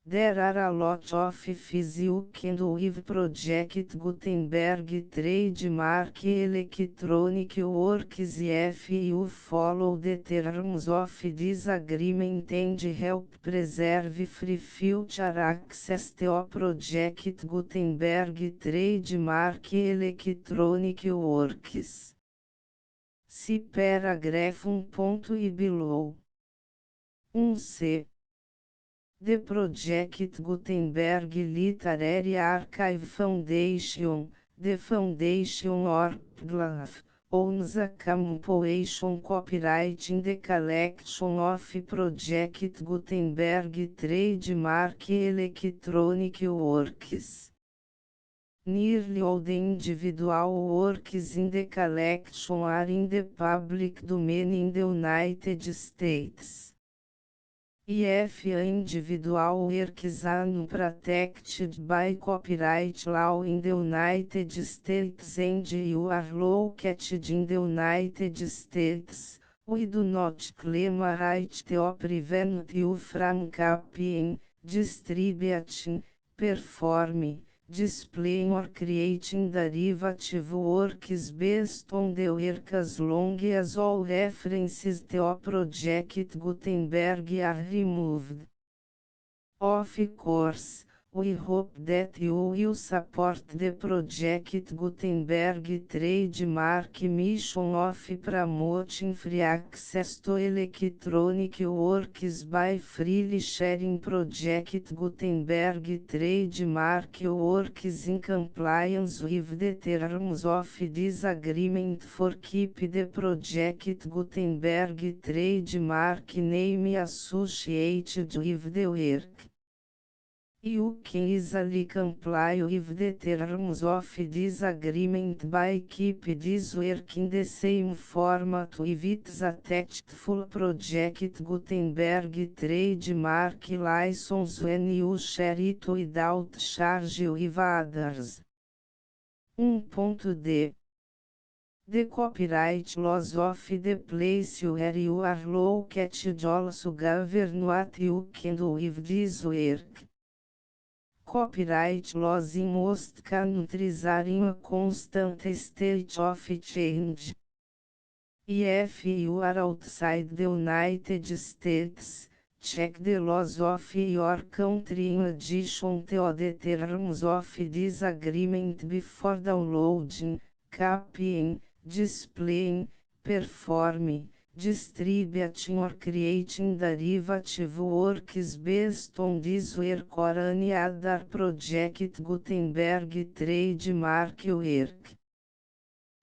S1: There are a lot of fees you can do with Project Gutenberg trademark electronic works if you follow the terms of this agreement and help preserve free future access to Project Gutenberg trademark electronic works. See paragraph 1.i below. 1c. The Project Gutenberg Literary Archive Foundation, the foundation or PGLAF, owns a compilation copyright in the collection of Project Gutenberg trademark electronic works. Nearly all the individual works in the collection are in the public domain in the United States. If individual works are unprotected by copyright law in the United States and you are located in the United States, we do not claim a right to prevent you from copying, distributing, performing, displaying or creating derivative works based on the work as long as all references to Project Gutenberg are removed. Of course, we hope that you will support the Project Gutenberg trademark mission of promoting free access to electronic works by freely sharing Project Gutenberg trademark works in compliance with the terms of this agreement for keep the Project Gutenberg trademark name associated with the work. You can easily comply with the terms of this agreement by keep this work in the same format with its attached full Project Gutenberg trademark license when you share it without charge with others. 1.d. The copyright laws of the place where you are located also govern what you can do with this work. copyright laws in most countries are in a constant state of change. If you are outside the United States, check the laws of your country in addition to the terms of this agreement before downloading, copying, displaying, performing, distributing or creating derivative works based on this work or any other project Gutenberg trademark work.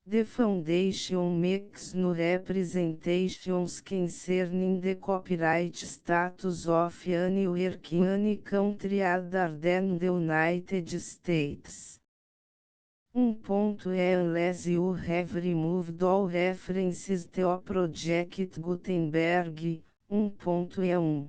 S1: The foundation makes no representations concerning the copyright status of any work in any country other than the United States. Unless you have removed all references to Project Gutenberg. 1.1.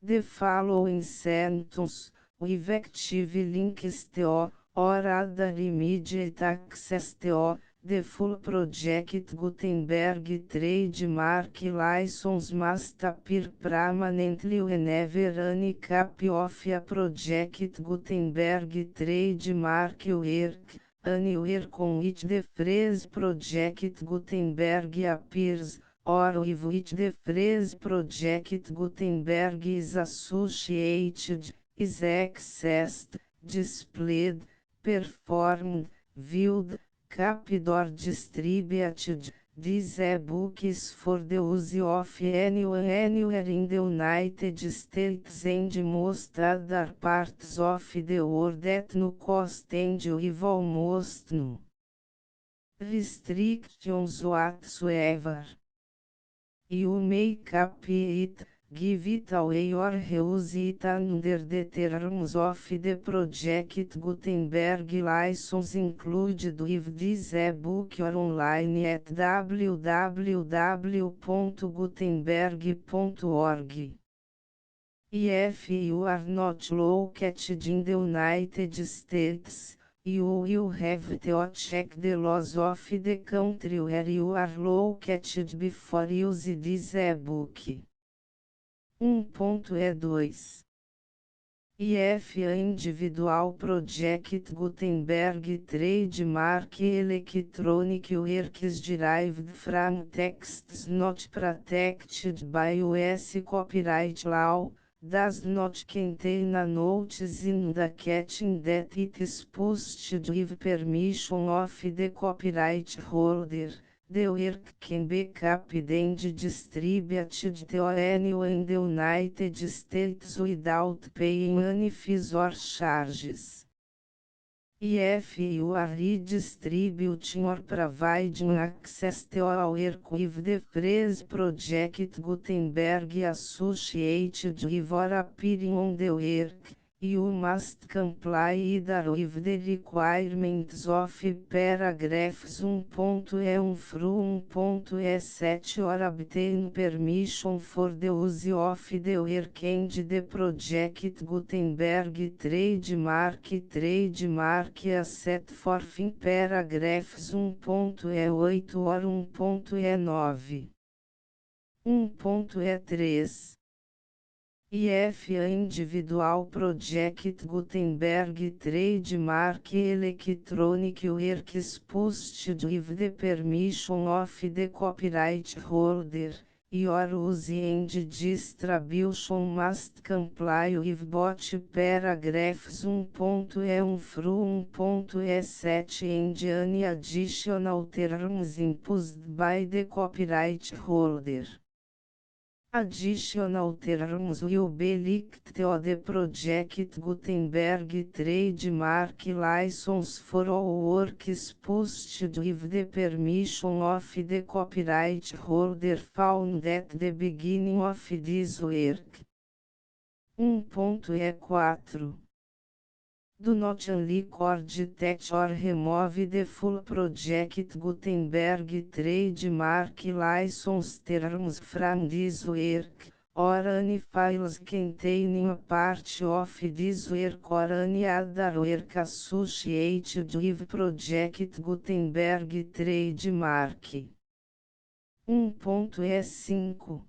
S1: The following sentence, with active links to, or other immediate access to, the full Project Gutenberg trademark license must appear permanently whenever any copy of a Project Gutenberg trademark work, anywhere on which the phrase Project Gutenberg appears, or with which the phrase Project Gutenberg is associated, is accessed, displayed, performed, viewed, copied or distributed. This e-book is for the use of anyone anywhere in the United States and most other parts of the world at no cost and with almost no restrictions whatsoever. You may copy it, give it away or reuse it under the terms of the Project Gutenberg license included with this e-book or online at www.gutenberg.org. If you are not located in the United States, you will have to check the laws of the country where you are located before using this e-book. 1.2. If an individual Project Gutenberg trademark electronic works derived from texts not protected by US copyright law, does not contain a notice indicating that it is posted with permission of the copyright holder, the work can be copied and distributed to anyone in the United States without paying any fees or charges. If you are redistributing or providing access to a work with the phrase Project Gutenberg associated with or appearing on the work, you must comply either with the requirements of paragraphs 1.1 through 1.7 or obtain permission for the use of the work and the Project Gutenberg trademark as set forth in paragraphs 1.8 or 1.9. 1.3. If an individual Project Gutenberg trademark electronic works posted with the permission of the copyright holder, your use and distribution must comply with both paragraphs 1.1 through 1.7 and any additional terms imposed by the copyright holder. Additional terms will be linked to the Project Gutenberg trademark license for all works posted with the permission of the copyright holder found at the beginning of this work. 1.4. Do not unrecord that or remove the full Project Gutenberg trademark license terms from this work, or any files containing a part of this work or any other work associated with Project Gutenberg trademark. 1.5.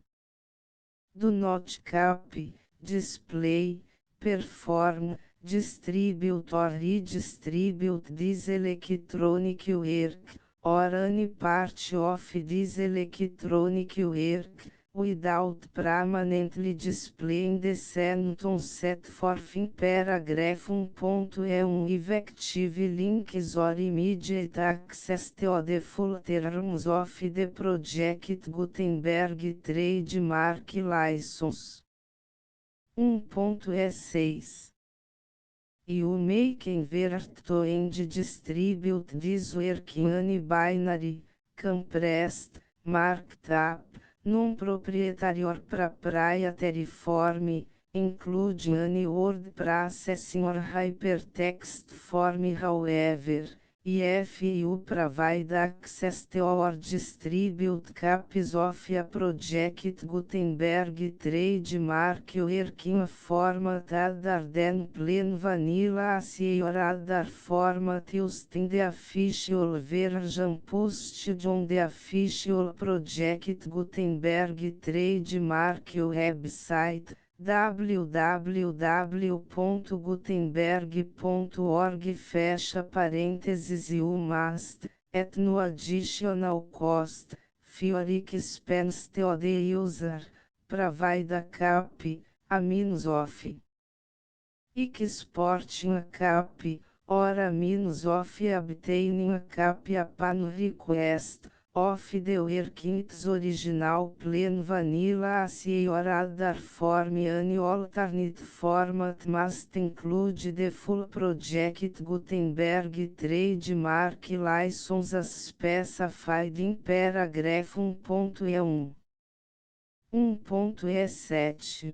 S1: Do not copy, display, perform, distributor redistribute this electronic work, or any part of this electronic work, without permanently displaying the sentence set forth in paragraph 1.1 effective links or immediate access to the full terms of the project Gutenberg Trademark License. 1.6 You may convert to and distribute this work in any binary, compressed, marked up, non-proprietary or proprietary form, including any word processing or hypertext form. However, if you provide access to or distribute copies of a project Gutenberg trademark work in a format other than plain vanilla ASCII or other format used in the official version posted on the official project Gutenberg trademark website, www.gutenberg.org fecha parênteses you must, at no additional cost, for expense to the user, provide a copy, a means of exporting a copy, or a means of obtaining a copy upon request, of the work in its original plain vanilla ASCII or other form. Any alternate format must include the full project Gutenberg trademark license as specified in paragraph 1.1. 1.7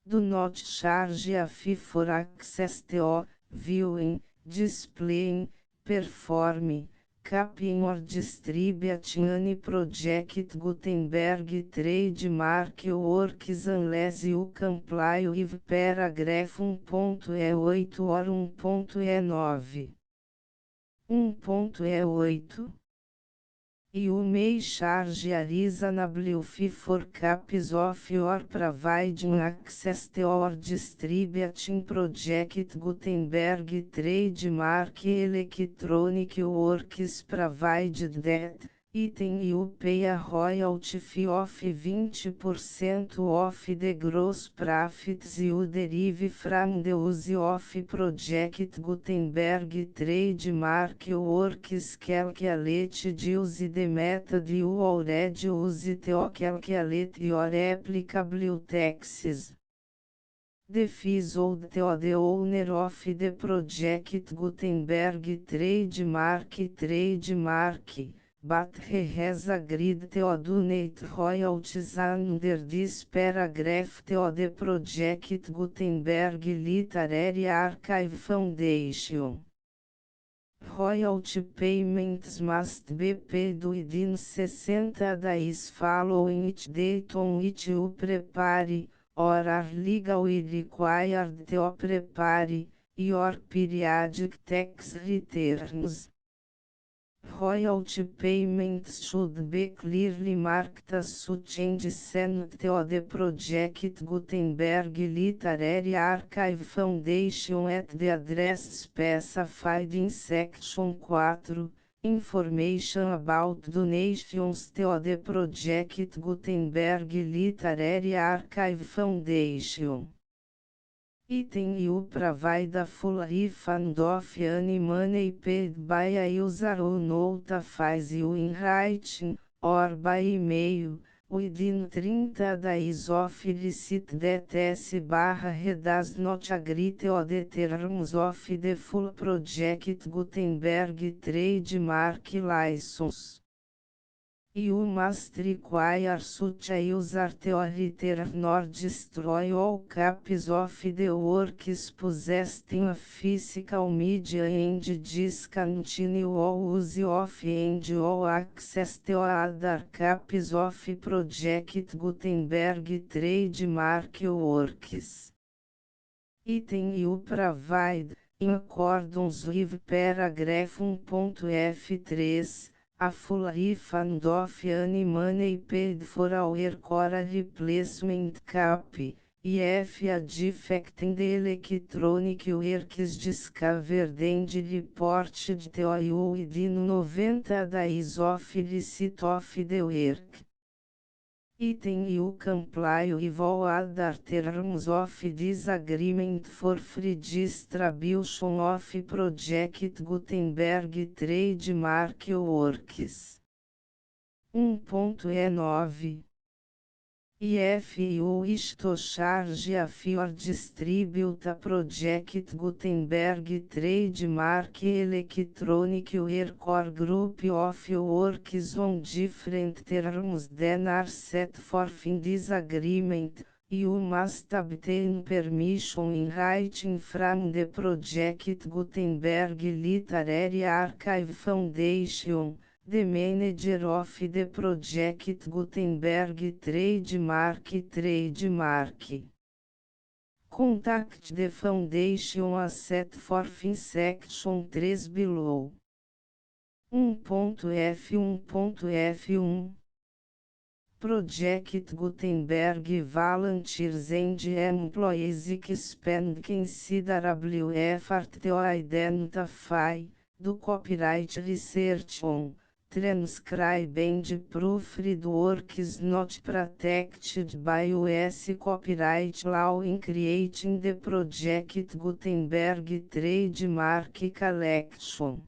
S1: Do not charge a fee for access to, viewing, displaying, performing, copying or distributing any project Gutenberg trademark works unless you comply with paragraph 1.8 or 1.9. 1.8 You may charge a reasonable fee for copies of your providing access to or distributing project Gutenberg trademark electronic works provided that, item you pay a royalty fee of 20% of the gross profits you derive from the use of project Gutenberg trademark works calculated use the method you already use to calculate your applicable taxes. The fees owed to the owner of the project Gutenberg trademark, but he has agreed to donate royalties under this paragraph to the project Gutenberg Literary Archive Foundation. Royalty payments must be paid within 60 days following each date on which you prepare, or are legally required to prepare, your periodic tax returns. Royalty payments should be clearly marked as such and sent to the project Gutenberg Literary Archive Foundation at the address specified in Section 4, Information about donations to the project Gutenberg Literary Archive Foundation. Item you provide a full refund of any money paid by a user who notifies you in writing, or by email, within 30 days of receipt that S/he does not agree to the terms of the full project Gutenberg trademark license. You must require such a user to return or destroy all copies of the works possessed in a physical media and discontinue all use of and all access to other copies of project Gutenberg trademark works. Item you provide, in accordance with paragraph 1.f3, a full refund of any money paid for a work or a replacement copy, if a defect in the electronic works discovered and reported to you within 90 days of receipt of the work. Item you comply with all other terms of this agreement for free distribution of Project Gutenberg Trademark Works. 1.E9 If you wish to charge a fee or distribute a Project Gutenberg Trademark Electronic Work or group of works on different terms than are set forth in this agreement, you must obtain permission in writing from the Project Gutenberg Literary Archive Foundation, the manager of the Project Gutenberg Trademark. Contact the foundation as set forth in section 3 below. 1.F1.F1 Project Gutenberg volunteers and employees expend considerable effort to identify, do copyright research on, transcribe and proofread works not protected by US copyright law in creating the Project Gutenberg Trademark Collection.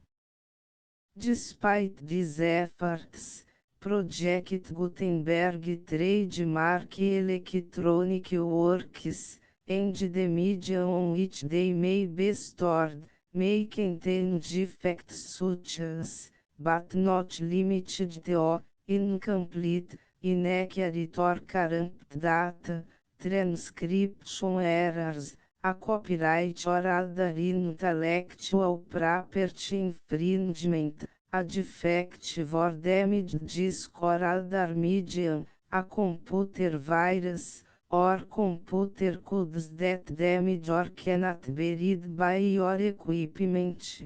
S1: Despite these efforts, Project Gutenberg Trademark Electronic Works, and the media on which they may be stored, may contain defects such as, but not limited to, incomplete, inaccurate or corrupt data, transcription errors, a copyright or other intellectual property infringement, a defective or damaged disk or other medium, a computer virus, or computer codes that damage or cannot be read by your equipment.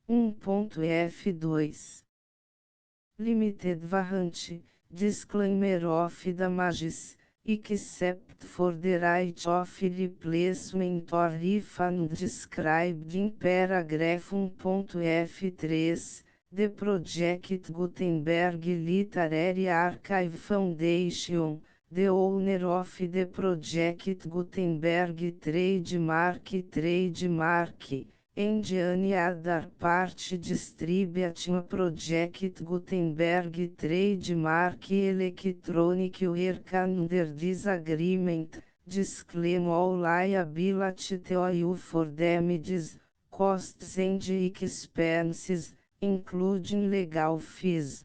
S1: 1.F2 Limited Warranty, Disclaimer of damages, except for the right of replacement or refund described in paragraph 1.F3, the Project Gutenberg Literary Archive Foundation, the owner of the Project Gutenberg Trademark, and any other party distributing a Project Gutenberg Trademark Electronic Work under this agreement, disclaim all liability to you for damages, costs and expenses, including legal fees.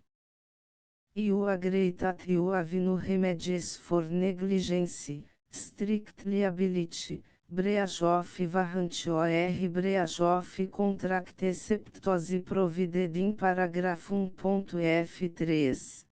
S1: You agree that you have no remedies for negligence, strict liability, breach of warranty or breach of contract except as provided in paragraph 1.F3.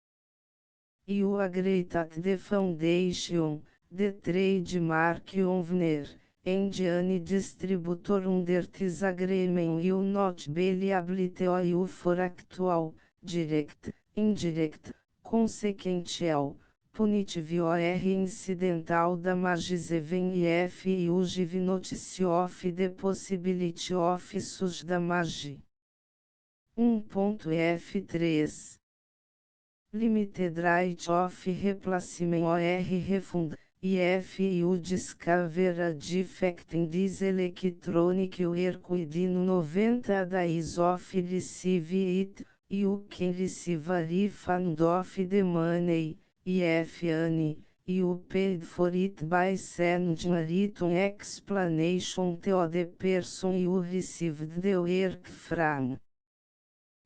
S1: You agree that the foundation, the trademark owner, and any distributor under this agreement will not be liable to you for actual, direct, indirect, consequential, punitive or incidental damages even if you give notice of the possibility of such damage. 1.F3 Limited right of replacement or refund, if you discover a defect in this electronic work within 90 days of receive it, you can receive a refund of the money, if any, you paid for it by sending a written explanation to the person you received the work from.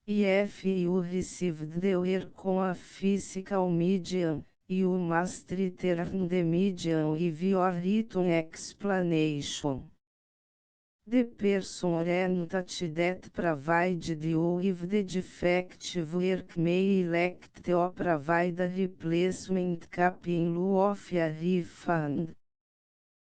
S1: If you received the work on a physical medium, you must return the medium with your written explanation. The person or entity that provided you with the defective work may elect to provide a replacement copy in lieu of a refund.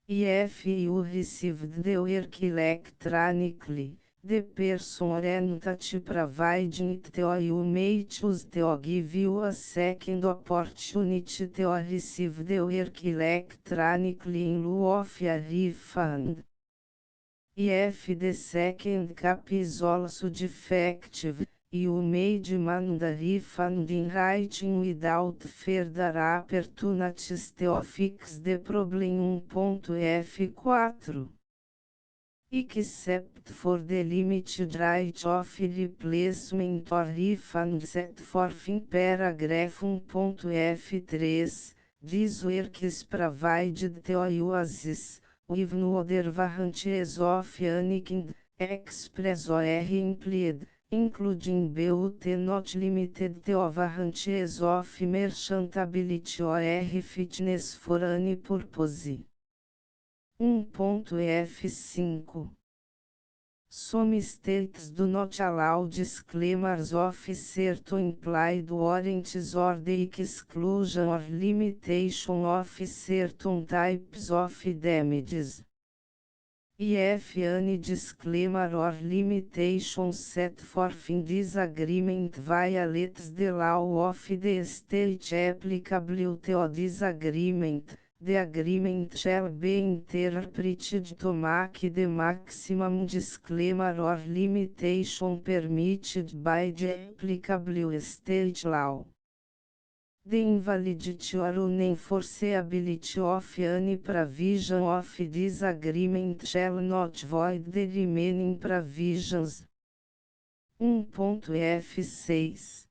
S1: If you received the work electronically, The person oriented providing you may choose to give you a second opportunity to receive the work electronically in lieu of a refund. If the second cap is also defective, you may demand a refund in writing without further opportunities to fix the problem. 1.F4 Except for the limited right of replacement or refund set forth in paragraph 1.F3, this work is provided to you as with no other warranties of any kind, express or implied, including but not limited to warranties of merchantability or fitness for any purpose. 1.F5 Some states do not allow disclaimers of certain implied warranties or the exclusion or limitation of certain types of damages. If any disclaimer or limitation set forth in this agreement violates the law of the state applicable to this agreement, the agreement shall be interpreted to make the maximum disclaimer or limitation permitted by the applicable state law. The invalidity or unenforceability of any provision of this agreement shall not void the remaining provisions. 1.F6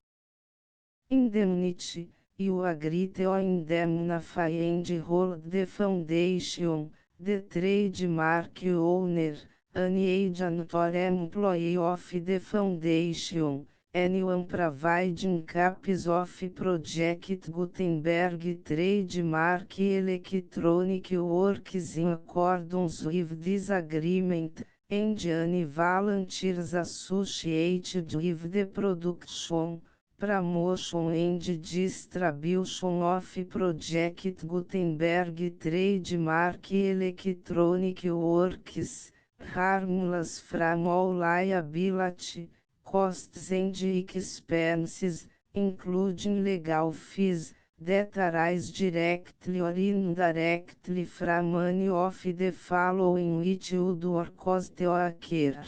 S1: Indemnity You agree to indemnify and hold the foundation, the trademark owner, any agent or employee of the foundation, anyone providing copies of Project Gutenberg trademark electronic works in accordance with this agreement, and any volunteers associated with the production, promotion and distribution of Project Gutenberg trademark electronic works, harmless from all liability, costs and expenses, including legal fees, that arise directly or indirectly from any of the following which would or cause to occur.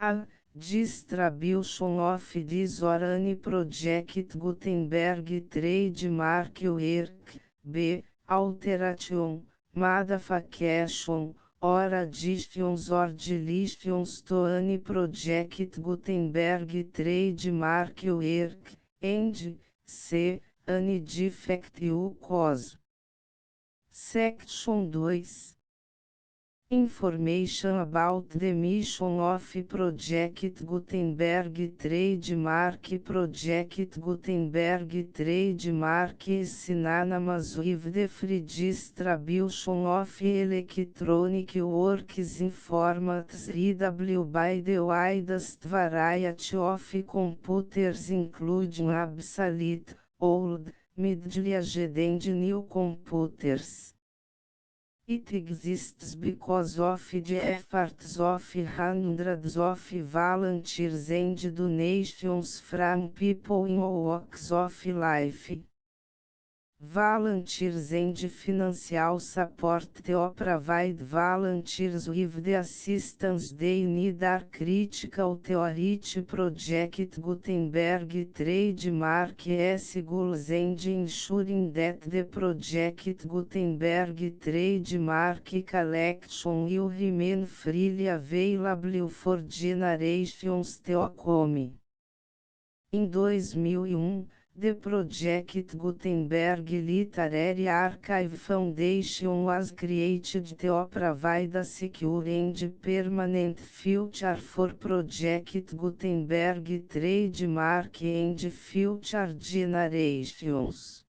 S1: A. Distribution of this or any Project Gutenberg trademark work. B. Alteration, modification, or additions or deletions to any Project Gutenberg trademark work, and C. Any defect you cause. Section 2 Information about the mission of Project Gutenberg trademark. Project Gutenberg trademark is synonymous with the free distribution of electronic works in formats readable by the widest variety of computers, including obsolete, old, middle-aged and new computers. It exists because of the efforts of hundreds of volunteers and donations from people in all walks of life. Volunteers and financial support to provide volunteers with the assistance they need are critical to reach Project Gutenberg trademark goals and ensuring that the Project Gutenberg trademark collection will remain freely available for generations to come. Em 2001, the Project Gutenberg Literary Archive Foundation was created to provide a secure and permanent future for Project Gutenberg trademark and future generations.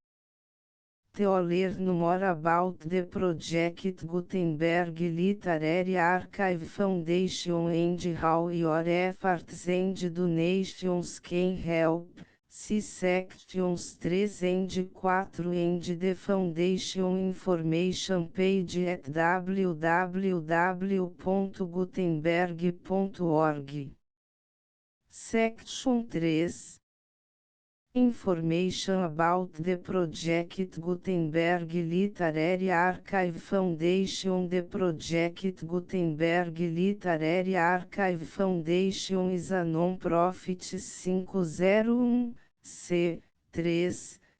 S1: To learn more about the Project Gutenberg Literary Archive Foundation and how your efforts and donations can help, See sections 3 and 4 and the Foundation information page at www.gutenberg.org. Section 3. Information about the project Gutenberg Literary Archive Foundation. The project Gutenberg Literary Archive Foundation is a non-profit 501(c)(3)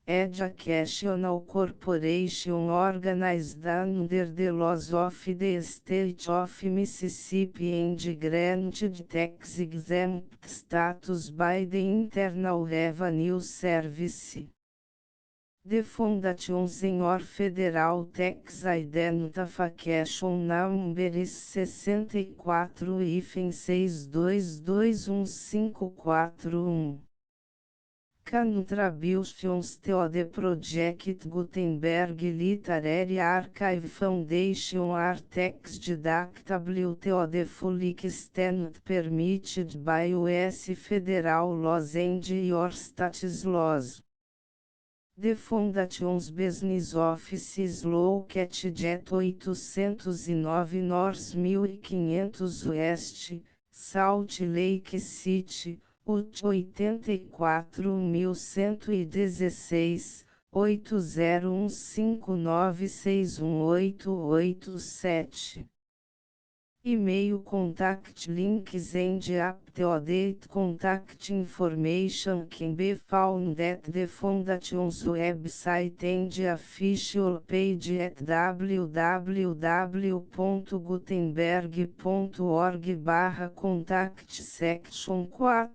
S1: educational corporation organized under the laws of the state of Mississippi and granted tax-exempt status by the Internal Revenue Service. The Foundation's or Federal Tax Identification Number is 64-6221541. Contributions to the project Gutenberg Literary Archive Foundation are tax deductible to the full extent permitted by U.S. federal laws and your state's laws. The Foundation's business office is located at 809 North 1500 West, Salt Lake City, Utah 84116, 8015961887. E-mail contact links and up-to-date contact information can be found at the Foundation's website and official page at www.gutenberg.org/contact section 4.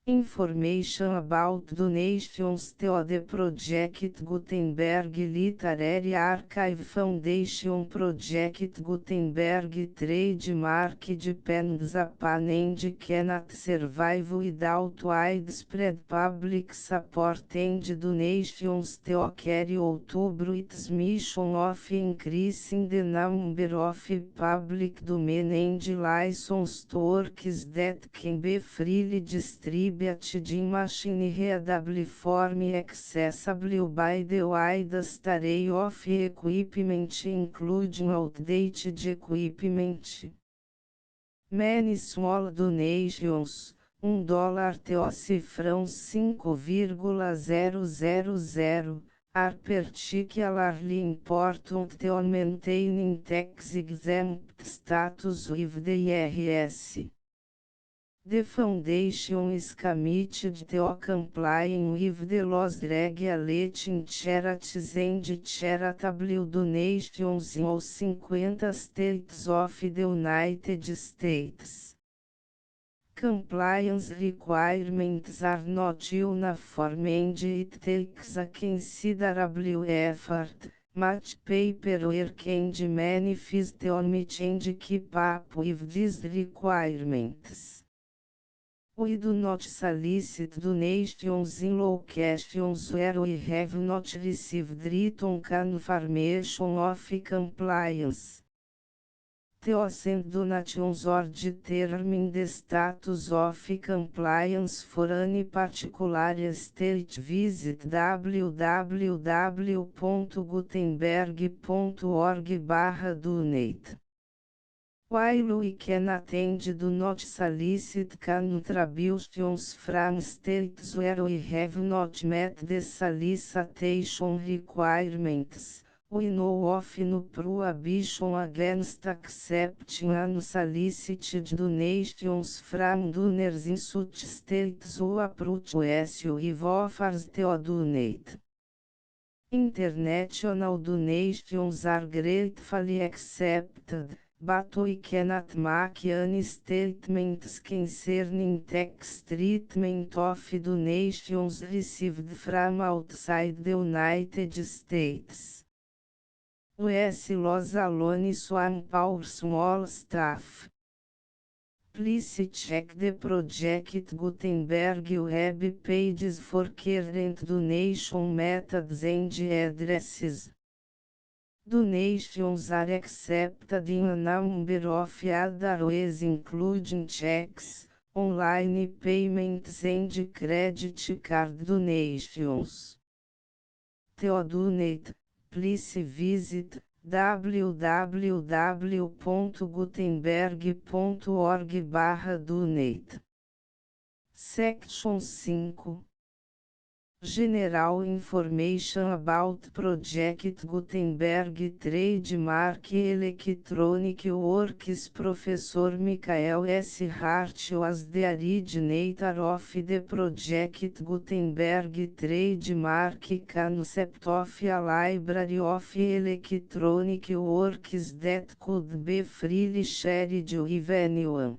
S1: Information about donations to the project Gutenberg Literary Archive Foundation. Project Gutenberg trademark depends upon and cannot survive without widespread public support and donations to carry out its mission of increasing the number of public domain and licensed works that can be freely distributed in machine-readable form accessible by the widest array of equipment including outdated equipment. Many small donations, $1 to cifrão 5,000, are particularly important to maintaining tax-exempt status with the IRS. The Foundation is committed to complying with the laws regulating charities and charitable donations in all 50 states of the United States. Compliance requirements are not uniform and it takes a considerable effort, much paperwork and many fees to meet and keep up with these requirements. We do not solicit donations in locations where we have not received written confirmation of compliance. To send donations or determine the status of compliance for any particular state, visit www.gutenberg.org/donate. While we can attend do not solicit contributions from states where we have not met the solicitation requirements, we know of no prohibition against accepting unsolicited donations from donors in such states who approach us with offers to donate. International donations are gratefully accepted, but we cannot make any statements concerning tax treatment of donations received from outside the United States. U.S. laws alone swamp our small staff. Please check the Project Gutenberg web pages for current donation methods and addresses. Donations are accepted in a number of other ways including checks, Online Payments and Credit Card Donations. Theodonate, please visit www.gutenberg.org/donate. Section 5. General Information about Project Gutenberg Trademark Electronic Works. Professor Michael S. Hart was the originator of the Project Gutenberg Trademark concept of a library of electronic works that could be freely shared with anyone.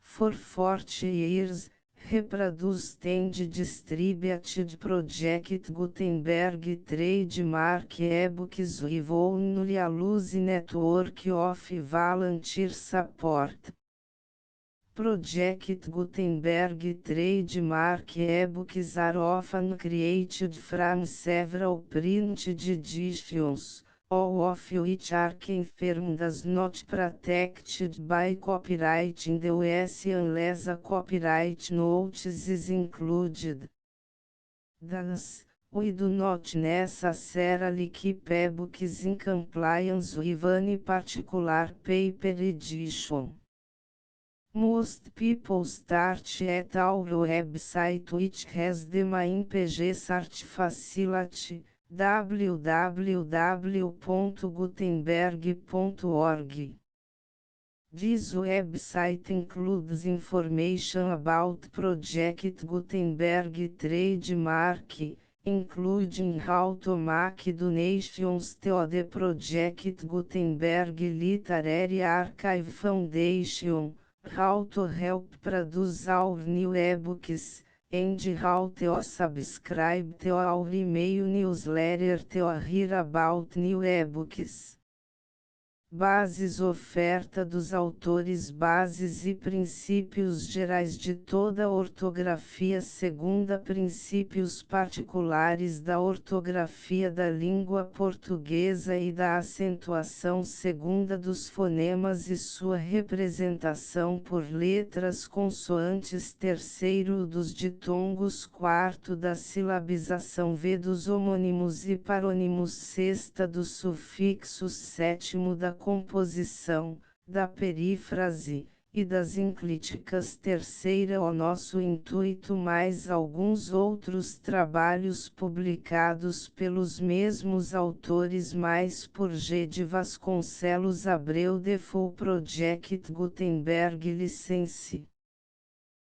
S1: For 40 years, reproduced and distributed Project Gutenberg trademark ebooks with only a loose network of volunteer support. Project Gutenberg trademark ebooks are often created from several printed editions, all of which are confirmed as not protected by copyright in the US unless a copyright notice is included. Thus, we do not necessarily keep ebooks in compliance with any particular paper edition. Most people start at our website, which has the main page search facility, www.gutenberg.org. This website includes information about Project Gutenberg trademark, including how to make donations to the Project Gutenberg Literary Archive Foundation, how to help produce our new ebooks, and how to subscribe to our email newsletter to hear about new ebooks. Bases. Oferta dos autores. Bases e princípios gerais de toda ortografia. Segunda, princípios particulares da ortografia da língua portuguesa e da acentuação. Segunda, dos fonemas e sua representação por letras consoantes. Terceiro, dos ditongos. Quarto, da silabização. V, dos homônimos e parônimos. Sexta, dos sufixos. Sétimo, da composição, da perífrase, e das enclíticas. Terceira, o nosso intuito mais alguns outros trabalhos publicados pelos mesmos autores mais por G. de Vasconcelos Abreu. The Full Project Gutenberg License.